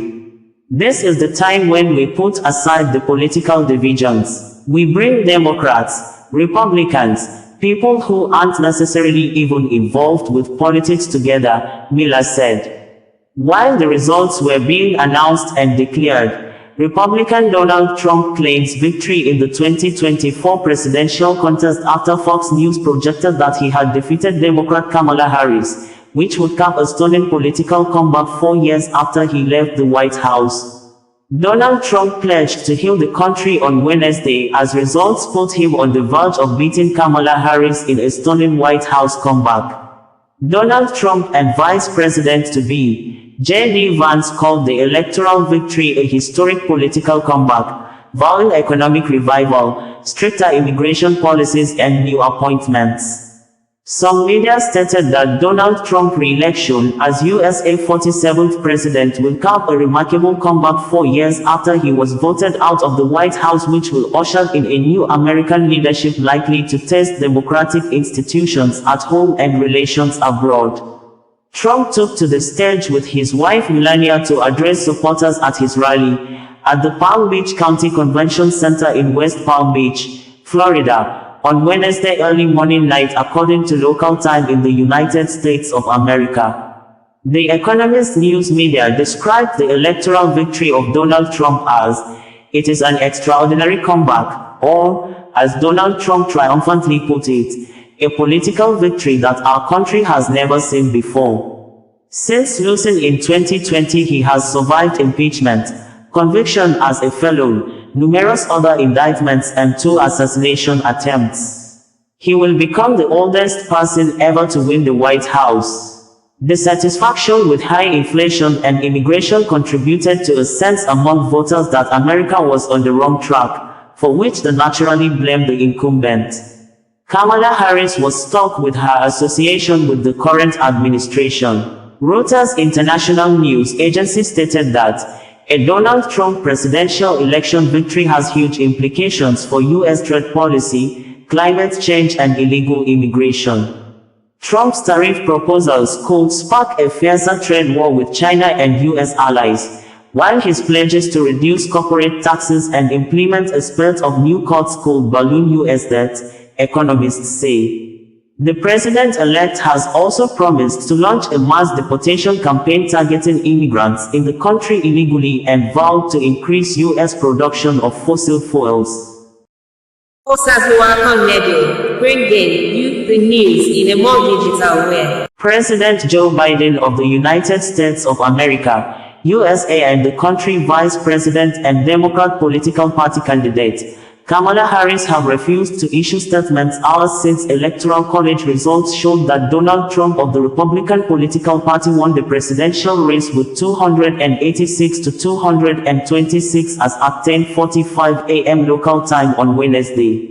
This is the time when we put aside the political divisions. We bring Democrats, Republicans, people who aren't necessarily even involved with politics together," Miller said. While the results were being announced and declared, Republican Donald Trump claims victory in the 2024 presidential contest after Fox News projected that he had defeated Democrat Kamala Harris, which would cap a stunning political comeback 4 years after he left the White House. Donald Trump pledged to heal the country on Wednesday as results put him on the verge of beating Kamala Harris in a stunning White House comeback. Donald Trump and Vice President-to-be J.D. Vance called the electoral victory a historic political comeback, vowing economic revival, stricter immigration policies and new appointments. Some media stated that Donald Trump's re-election as USA 47th president will cap a remarkable comeback 4 years after he was voted out of the White House, which will usher in a new American leadership likely to test democratic institutions at home and relations abroad. Trump took to the stage with his wife Melania to address supporters at his rally at the Palm Beach County Convention Center in West Palm Beach, Florida, on Wednesday early morning night according to local time in the United States of America. The Economist news media described the electoral victory of Donald Trump as, "It is an extraordinary comeback," or, as Donald Trump triumphantly put it, "a political victory that our country has never seen before." Since losing in 2020, he has survived impeachment, conviction as a felon, numerous other indictments and 2 assassination attempts. He will become the oldest person ever to win the White House. Dissatisfaction with high inflation and immigration contributed to a sense among voters that America was on the wrong track, for which they naturally blamed the incumbent. Kamala Harris was stuck with her association with the current administration. Reuters International News Agency stated that a Donald Trump presidential election victory has huge implications for U.S. trade policy, climate change and illegal immigration. Trump's tariff proposals could spark a fiercer trade war with China and U.S. allies, while his pledges to reduce corporate taxes and implement a spurt of new cuts could balloon U.S. debt, economists say. The president-elect has also promised to launch a mass deportation campaign targeting immigrants in the country illegally and vowed to increase U.S. production of fossil fuels. Bringing you the news in a more digital way. President Joe Biden of the United States of America, USA, and the country Vice President and Democrat political party candidate, Kamala Harris, have refused to issue statements hours since Electoral College results showed that Donald Trump of the Republican political party won the presidential race with 286 to 226 as at 10:45 a.m. local time on Wednesday.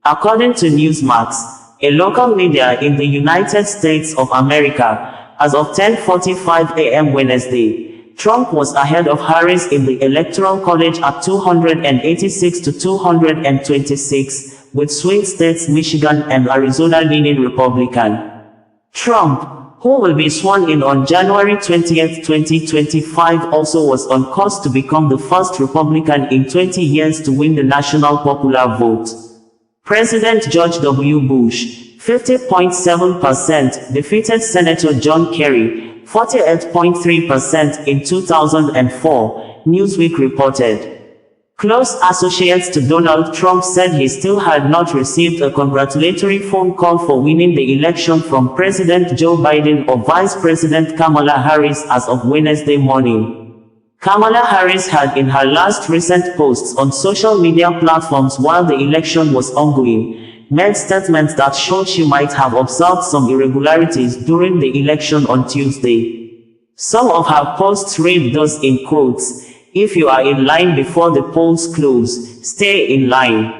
According to Newsmax, a local media in the United States of America, as of 10:45 a.m. Wednesday, Trump was ahead of Harris in the Electoral College at 286 to 226, with swing states Michigan and Arizona leaning Republican. Trump, who will be sworn in on January 20, 2025, also was on course to become the first Republican in 20 years to win the national popular vote. President George W. Bush, 50.7%, defeated Senator John Kerry, 48.3% in 2004, Newsweek reported. Close associates to Donald Trump said he still had not received a congratulatory phone call for winning the election from President Joe Biden or Vice President Kamala Harris as of Wednesday morning. Kamala Harris had in her last recent posts on social media platforms while the election was ongoing, made statements that showed she might have observed some irregularities during the election on Tuesday. Some of her posts read thus in quotes: "If you are in line before the polls close, stay in line.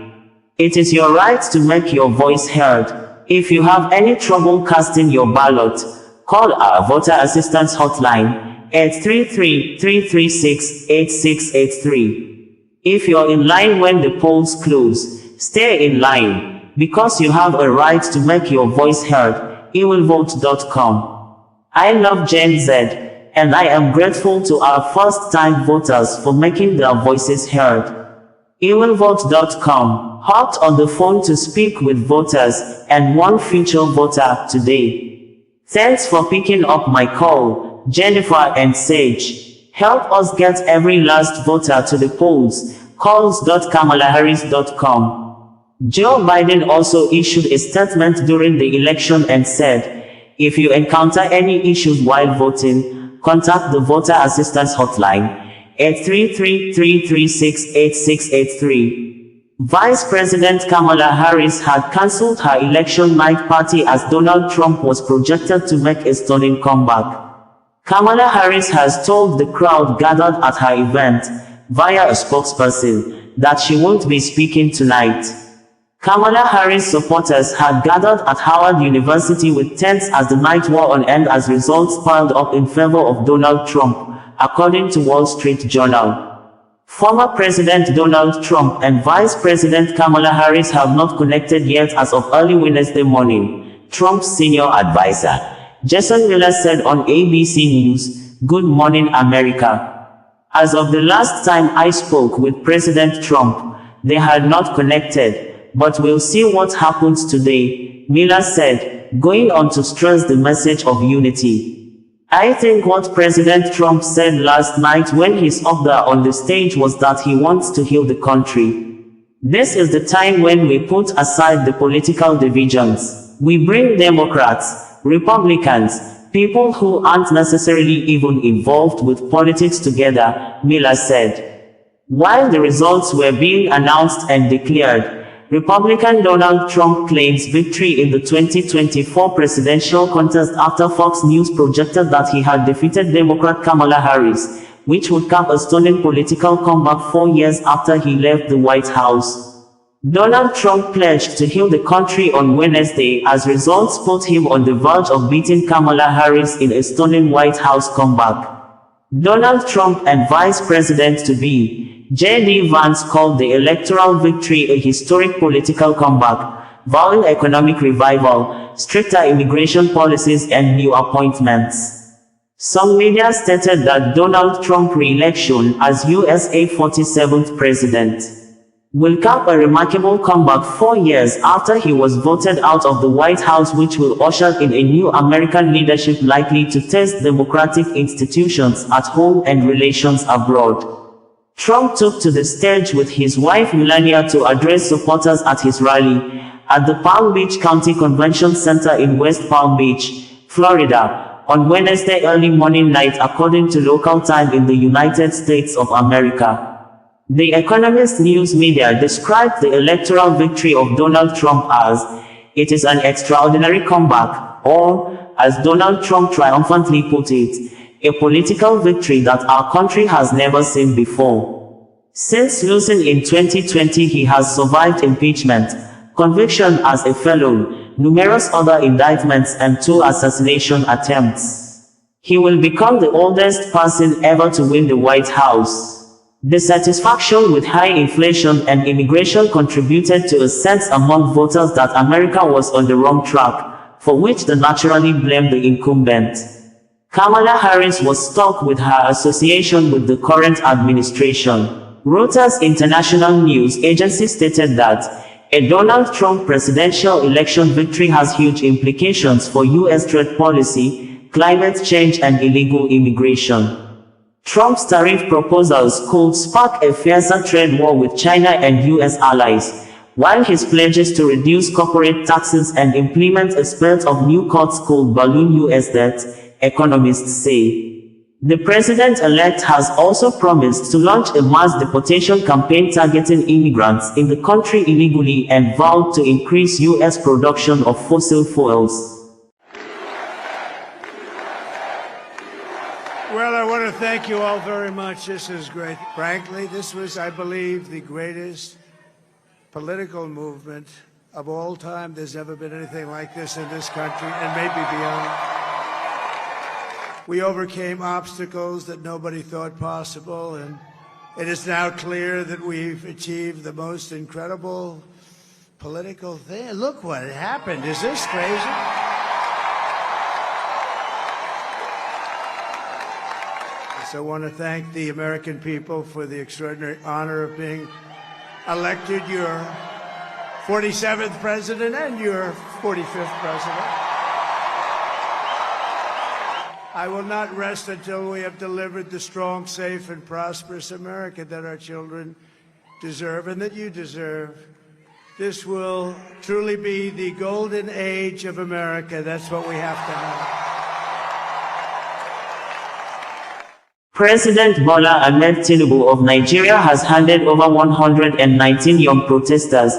It is your right to make your voice heard. If you have any trouble casting your ballot, call our voter assistance hotline, 833-336-8683. If you're in line when the polls close, stay in line. Because you have a right to make your voice heard. ewillvote.com. I love Gen Z, and I am grateful to our first-time voters for making their voices heard. ewillvote.com hopped on the phone to speak with voters and one future voter today. Thanks for picking up my call, Jennifer and Sage. Help us get every last voter to the polls. calls.kamalaharris.com. Joe Biden also issued a statement during the election and said, "If you encounter any issues while voting, contact the voter assistance hotline, 833-336-8683. Vice President Kamala Harris had cancelled her election night party as Donald Trump was projected to make a stunning comeback. Kamala Harris has told the crowd gathered at her event, via a spokesperson, that she won't be speaking tonight. Kamala Harris supporters had gathered at Howard University with tents as the night wore on end as results piled up in favor of Donald Trump, according to Wall Street Journal. Former President Donald Trump and Vice President Kamala Harris have not connected yet as of early Wednesday morning, Trump's senior advisor, Jason Miller, said on ABC News, "Good morning, America. As of the last time I spoke with President Trump, they had not connected. But we'll see what happens today," Miller said, going on to stress the message of unity. I think what President Trump said last night when he's up there on the stage was that he wants to heal the country. This is the time when we put aside the political divisions. We bring Democrats, Republicans, people who aren't necessarily even involved with politics together, Miller said. While the results were being announced and declared, Republican Donald Trump claims victory in the 2024 presidential contest after Fox News projected that he had defeated Democrat Kamala Harris, which would cap a stunning political comeback 4 years after he left the White House. Donald Trump pledged to heal the country on Wednesday as results put him on the verge of beating Kamala Harris in a stunning White House comeback. Donald Trump and Vice President-to-be J.D. Vance called the electoral victory a historic political comeback, vowing economic revival, stricter immigration policies and new appointments. Some media stated that Donald Trump's re-election as USA 47th president will cap a remarkable comeback 4 years after he was voted out of the White House, which will usher in a new American leadership likely to test democratic institutions at home and relations abroad. Trump took to the stage with his wife Melania to address supporters at his rally at the Palm Beach County Convention Center in West Palm Beach, Florida, on Wednesday early morning night according to local time in the United States of America. The Economist news media described the electoral victory of Donald Trump as, "It is an extraordinary comeback," or, as Donald Trump triumphantly put it, "a political victory that our country has never seen before." Since losing in 2020, he has survived impeachment, conviction as a felon, numerous other indictments and 2 assassination attempts. He will become the oldest person ever to win the White House. Dissatisfaction with high inflation and immigration contributed to a sense among voters that America was on the wrong track, for which they naturally blamed the incumbent. Kamala Harris was stuck with her association with the current administration. Reuters International News Agency stated that a Donald Trump presidential election victory has huge implications for U.S. trade policy, climate change and illegal immigration. Trump's tariff proposals could spark a fiercer trade war with China and U.S. allies, while his pledges to reduce corporate taxes and implement a spate of new cuts could balloon U.S. debt, economists say. The president-elect has also promised to launch a mass deportation campaign targeting immigrants in the country illegally and vowed to increase U.S. production of fossil fuels. Well, I want to thank you all very much. This is great. Frankly, this was, I believe, the greatest political movement of all time. There's never been anything like this in this country and maybe beyond. We overcame obstacles that nobody thought possible, and it is now clear that we've achieved the most incredible political thing. Look what happened. Is this crazy? So I want to thank the American people for the extraordinary honor of being elected your 47th president and your 45th president. I will not rest until we have delivered the strong, safe, and prosperous America that our children deserve and that you deserve. This will truly be the golden age of America. That's what we have to have. President Bola Ahmed Tinubu of Nigeria has handed over 119 young protesters,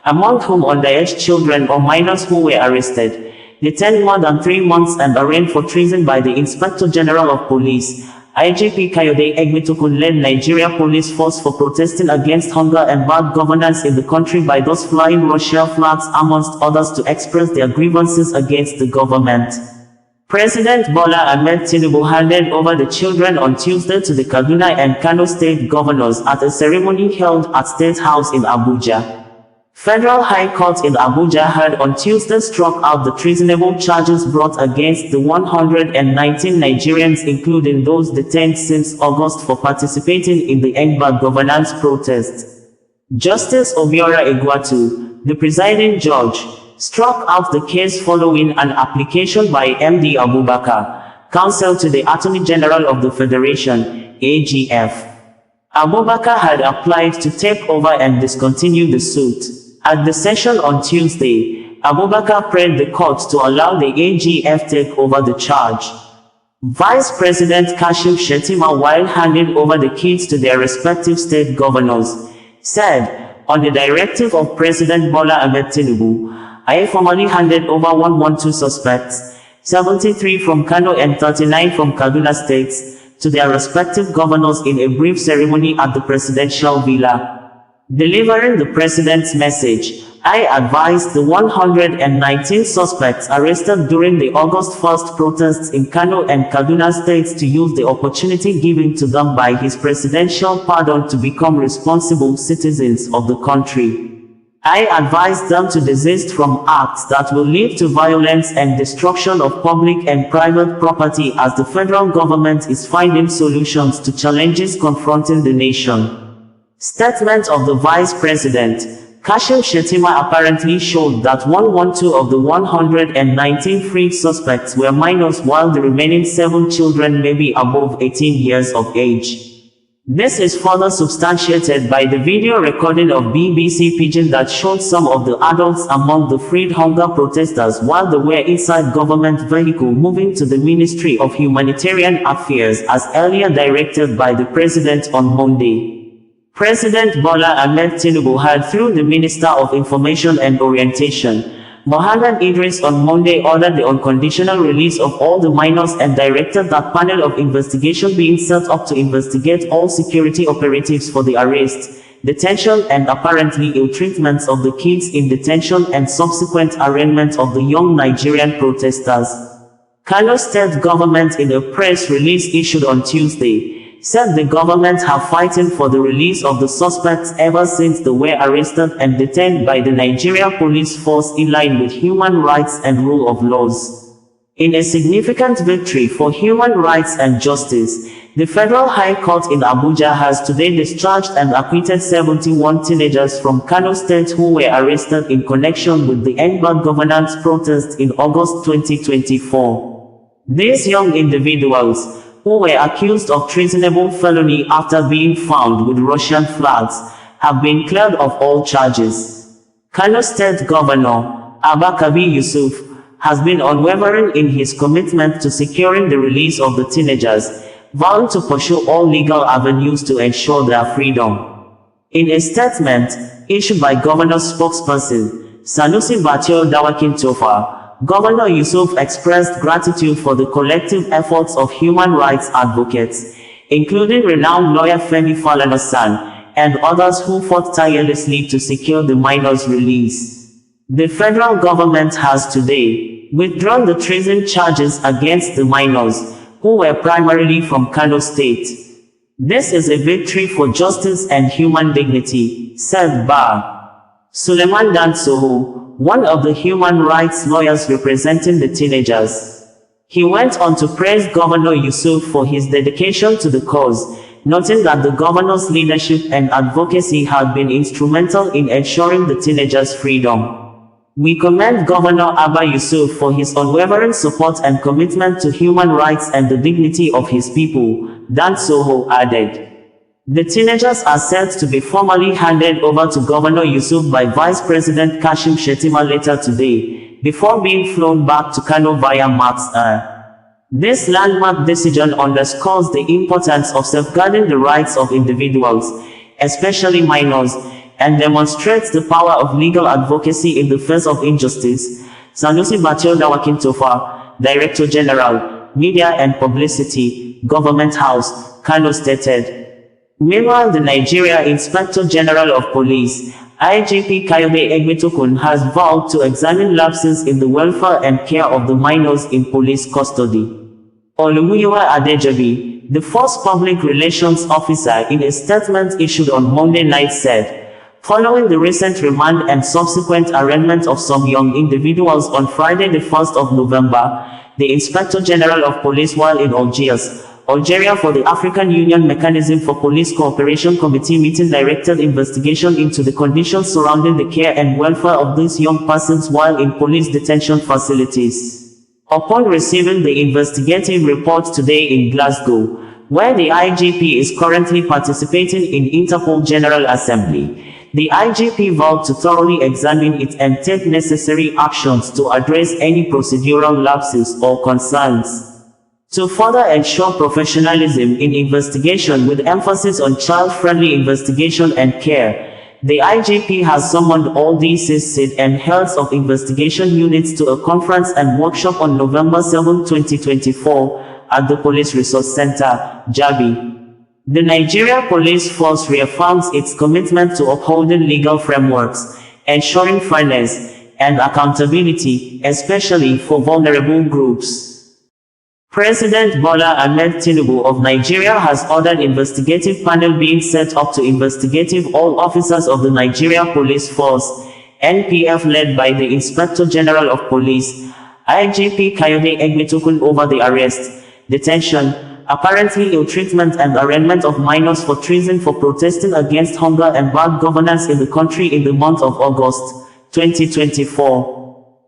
among whom underage children or minors who were arrested, detained more than 3 months and arraigned for treason by the Inspector General of Police, IGP Kayode Egbetokun-led Nigeria Police Force for protesting against hunger and bad governance in the country by those flying Russia flags amongst others to express their grievances against the government. President Bola Ahmed Tinubu handed over the children on Tuesday to the Kaduna and Kano state governors at a ceremony held at State House in Abuja. Federal High Court in Abuja had on Tuesday struck out the treasonable charges brought against the 119 Nigerians, including those detained since August for participating in the End Bad Governance protest. Justice Obiora Egwatu, the presiding judge, struck out the case following an application by MD Abubakar, counsel to the Attorney General of the Federation, AGF. Abubakar had applied to take over and discontinue the suit. At the session on Tuesday, Abubakar prayed the court to allow the AGF take over the charge. Vice President Kashim Shettima, while handing over the keys to their respective state governors, said, on the directive of President Bola Ahmed Tinubu, I formally handed over 112 suspects, 73 from Kano and 39 from Kaduna states, to their respective governors in a brief ceremony at the presidential villa. Delivering the president's message, I advised the 119 suspects arrested during the August 1st protests in Kano and Kaduna states to use the opportunity given to them by his presidential pardon to become responsible citizens of the country. I advised them to desist from acts that will lead to violence and destruction of public and private property as the federal government is finding solutions to challenges confronting the nation. Statement of the Vice President, Kashim Shettima apparently showed that 112 of the 119 freed suspects were minors while the remaining 7 children may be above 18 years of age. This is further substantiated by the video recording of BBC Pidgin that showed some of the adults among the freed hunger protesters while they were inside government vehicle moving to the Ministry of Humanitarian Affairs as earlier directed by the President on Monday. President Bola Ahmed Tinubu had, through the Minister of Information and Orientation, Mohammed Idris, on Monday ordered the unconditional release of all the minors and directed that panel of investigation being set up to investigate all security operatives for the arrest, detention and apparently ill treatments of the kids in detention and subsequent arraignment of the young Nigerian protesters. Kano State government, in a press release issued on Tuesday, said the government have fighting for the release of the suspects ever since they were arrested and detained by the Nigeria police force in line with human rights and rule of laws. In a significant victory for human rights and justice, the Federal High Court in Abuja has today discharged and acquitted 71 teenagers from Kano State who were arrested in connection with the End Bad Governance protests in August 2024. These young individuals, who were accused of treasonable felony after being found with Russian flags, have been cleared of all charges. Kano State Governor Abba Kabir Yusuf has been unwavering in his commitment to securing the release of the teenagers, vowing to pursue all legal avenues to ensure their freedom. In a statement issued by Governor's spokesperson, Sanusi Batio Dawakin Tofa, Governor Yusuf expressed gratitude for the collective efforts of human rights advocates, including renowned lawyer Femi Falana-San, and others who fought tirelessly to secure the minors' release. The federal government has today withdrawn the treason charges against the minors, who were primarily from Kano State. This is a victory for justice and human dignity, said Suleiman Dansoho, one of the human rights lawyers representing the teenagers. He went on to praise Governor Yusuf for his dedication to the cause, noting that the governor's leadership and advocacy had been instrumental in ensuring the teenagers' freedom. We commend Governor Abba Yusuf for his unwavering support and commitment to human rights and the dignity of his people, Dansoho added. The teenagers are set to be formally handed over to Governor Yusuf by Vice President Kashim Shettima later today, before being flown back to Kano via Max Air. This landmark decision underscores the importance of safeguarding the rights of individuals, especially minors, and demonstrates the power of legal advocacy in the face of injustice. Sanusi Batio Dawakin Tofa, Director General, Media and Publicity, Government House, Kano stated. Meanwhile, the Nigeria Inspector General of Police, IGP Kayode Egbetokun, has vowed to examine lapses in the welfare and care of the minors in police custody. Olumuyiwa Adejobi, the first public relations officer, in a statement issued on Monday night said, following the recent remand and subsequent arraignment of some young individuals on Friday the 1st of November, the Inspector General of Police, while in Algiers, Algeria, for the African Union Mechanism for Police Cooperation Committee meeting, directed investigation into the conditions surrounding the care and welfare of these young persons while in police detention facilities. Upon receiving the investigative report today in Glasgow, where the IGP is currently participating in Interpol General Assembly, the IGP vowed to thoroughly examine it and take necessary actions to address any procedural lapses or concerns. To further ensure professionalism in investigation with emphasis on child-friendly investigation and care, the IGP has summoned all DCCID and heads of investigation units to a conference and workshop on November 7, 2024, at the Police Resource Center, Jabi. The Nigeria Police Force reaffirms its commitment to upholding legal frameworks, ensuring fairness and accountability, especially for vulnerable groups. President Bola Ahmed Tinubu of Nigeria has ordered investigative panel being set up to investigate all officers of the Nigeria Police Force, NPF, led by the Inspector General of Police, IGP Kayode Egbetokun, over the arrest, detention, apparently ill-treatment and arraignment of minors for treason for protesting against hunger and bad governance in the country in the month of August 2024.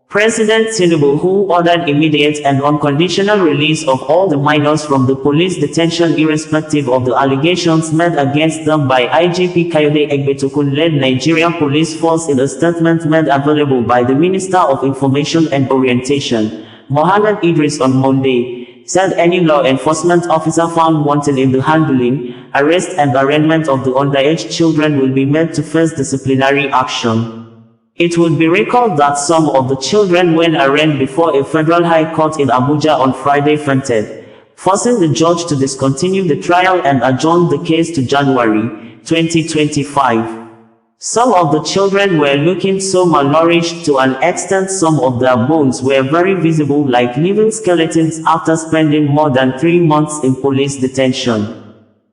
President Tinubu, who ordered immediate and unconditional release of all the minors from the police detention irrespective of the allegations made against them by IGP Kayode Egbetokun, led Nigeria Police Force, in a statement made available by the Minister of Information and Orientation, Mohammed Idris, on Monday, said any law enforcement officer found wanting in the handling, arrest and arraignment of the underage children will be made to face disciplinary action. It would be recalled that some of the children, when arraigned before a federal high court in Abuja on Friday, fainted, forcing the judge to discontinue the trial and adjourn the case to January 2025. Some of the children were looking so malnourished to an extent some of their bones were very visible, like living skeletons, after spending more than 3 months in police detention.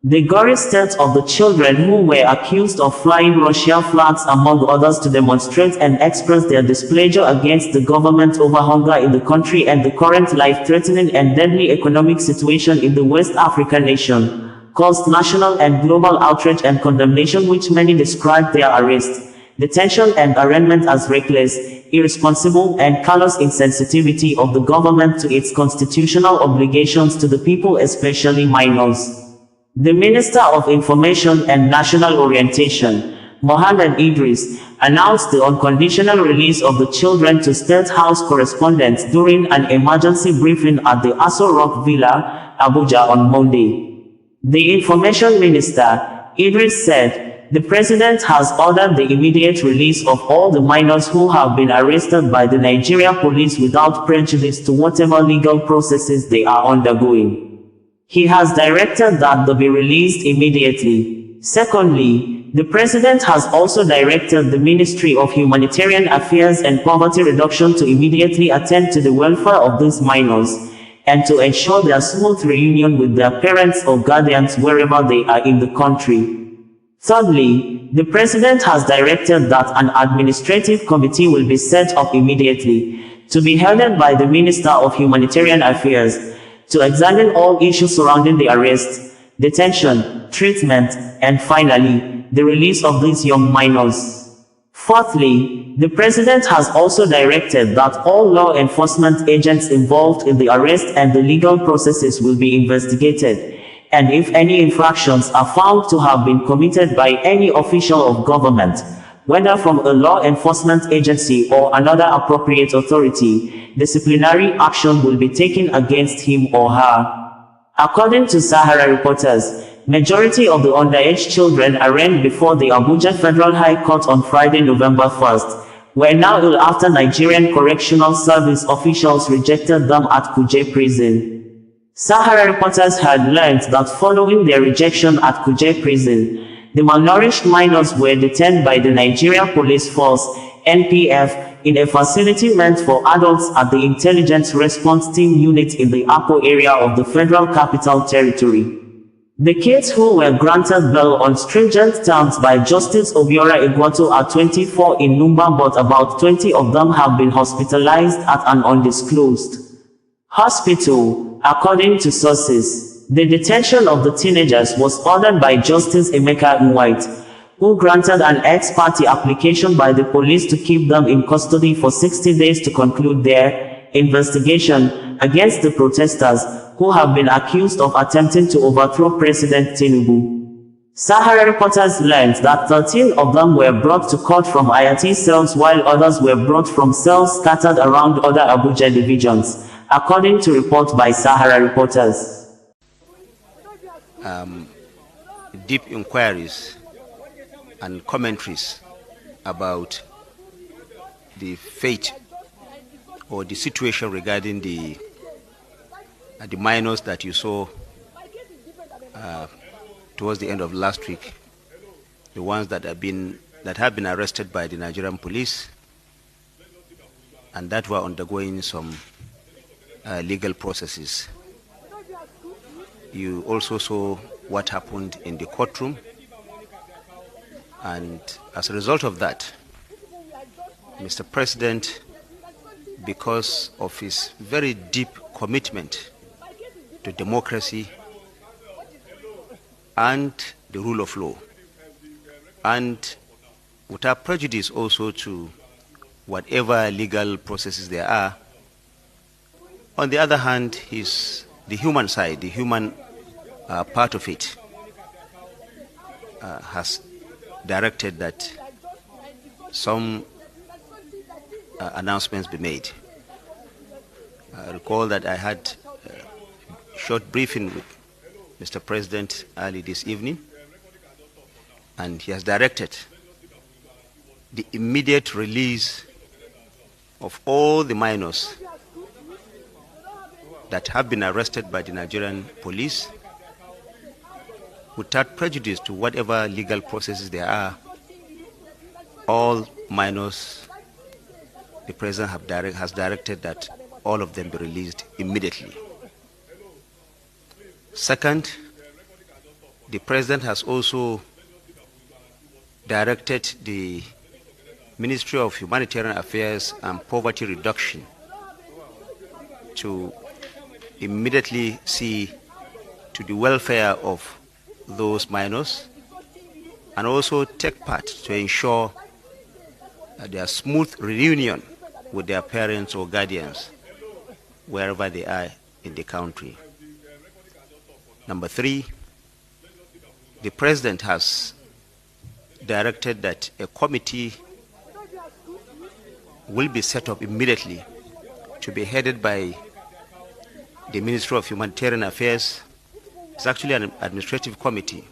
The gory state of the children, who were accused of flying Russia flags among others to demonstrate and express their displeasure against the government over hunger in the country and the current life-threatening and deadly economic situation in the West African nation, caused national and global outrage and condemnation, which many described their arrest, detention and arraignment as reckless, irresponsible and callous insensitivity of the government to its constitutional obligations to the people, especially minors. The Minister of Information and National Orientation, Mohammed Idris, announced the unconditional release of the children to State House correspondents during an emergency briefing at the Aso Rock Villa, Abuja, on Monday. The Information Minister, Idris, said, the President has ordered the immediate release of all the minors who have been arrested by the Nigeria Police without prejudice to whatever legal processes they are undergoing. He has directed that they be released immediately. Secondly, the President has also directed the Ministry of Humanitarian Affairs and Poverty Reduction to immediately attend to the welfare of these minors, and to ensure their smooth reunion with their parents or guardians wherever they are in the country. Thirdly, the President has directed that an administrative committee will be set up immediately, to be headed by the Minister of Humanitarian Affairs, to examine all issues surrounding the arrest, detention, treatment, and finally, the release of these young minors. Fourthly, the President has also directed that all law enforcement agents involved in the arrest and the legal processes will be investigated, and if any infractions are found to have been committed by any official of government, whether from a law enforcement agency or another appropriate authority, disciplinary action will be taken against him or her. According to Sahara reporters, majority of the underage children arraigned before the Abuja Federal High Court on Friday, November 1st, were now ill after Nigerian Correctional Service officials rejected them at Kuje Prison. Sahara reporters had learned that following their rejection at Kuje Prison, the malnourished minors were detained by the Nigeria Police Force, NPF, in a facility meant for adults at the Intelligence Response Team unit in the Akko area of the Federal Capital Territory. The kids, who were granted bail on stringent terms by Justice Obiora Egwatu, are 24 in number, but about 20 of them have been hospitalized at an undisclosed hospital, according to sources. The detention of the teenagers was ordered by Justice Emeka Nwite, who granted an ex parte application by the police to keep them in custody for 60 days to conclude their investigation against the protesters, who have been accused of attempting to overthrow President Tinubu. Sahara reporters learned that 13 of them were brought to court from IAT cells while others were brought from cells scattered around other Abuja divisions, according to reports by Sahara reporters. Deep inquiries and commentaries about the fate or the situation regarding the minors that you saw towards the end of last week, the ones that have been arrested by the Nigerian police and that were undergoing some legal processes. You also saw what happened in the courtroom, and as a result of that, Mr. President, because of his very deep commitment to democracy and the rule of law, and without prejudice also to whatever legal processes there are. On the other hand, the human side, the human part of it, has directed that some announcements be made. I recall that I had a short briefing with Mr. President early this evening, and he has directed the immediate release of all the minors that have been arrested by the Nigerian police without prejudice to whatever legal processes there are. All minors, the President has directed that all of them be released immediately. Second, the President has also directed the Ministry of Humanitarian Affairs and Poverty Reduction to immediately see to the welfare of those minors and also take part to ensure their smooth reunion with their parents or guardians wherever they are in the country. Number three, the President has directed that a committee will be set up immediately to be headed by the Ministry of Humanitarian Affairs. It's actually an administrative committee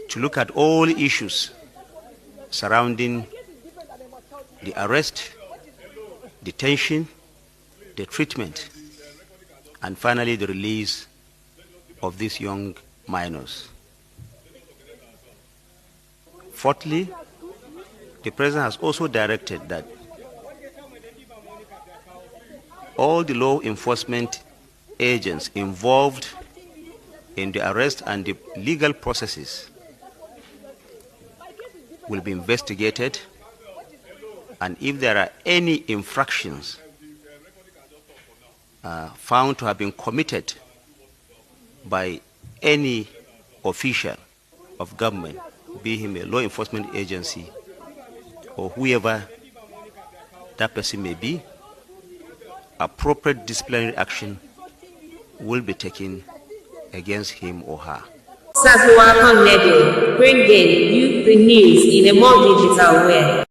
to look at all issues surrounding the arrest, detention, the treatment, and finally the release of these young minors. Fourthly, the President has also directed that all the law enforcement agents involved in the arrest and the legal processes will be investigated, and if there are any infractions found to have been committed by any official of government, be him a law enforcement agency or whoever that person may be, appropriate disciplinary action will be taken against him or her. Sasua Connedio, bringing you the news in a more digital way.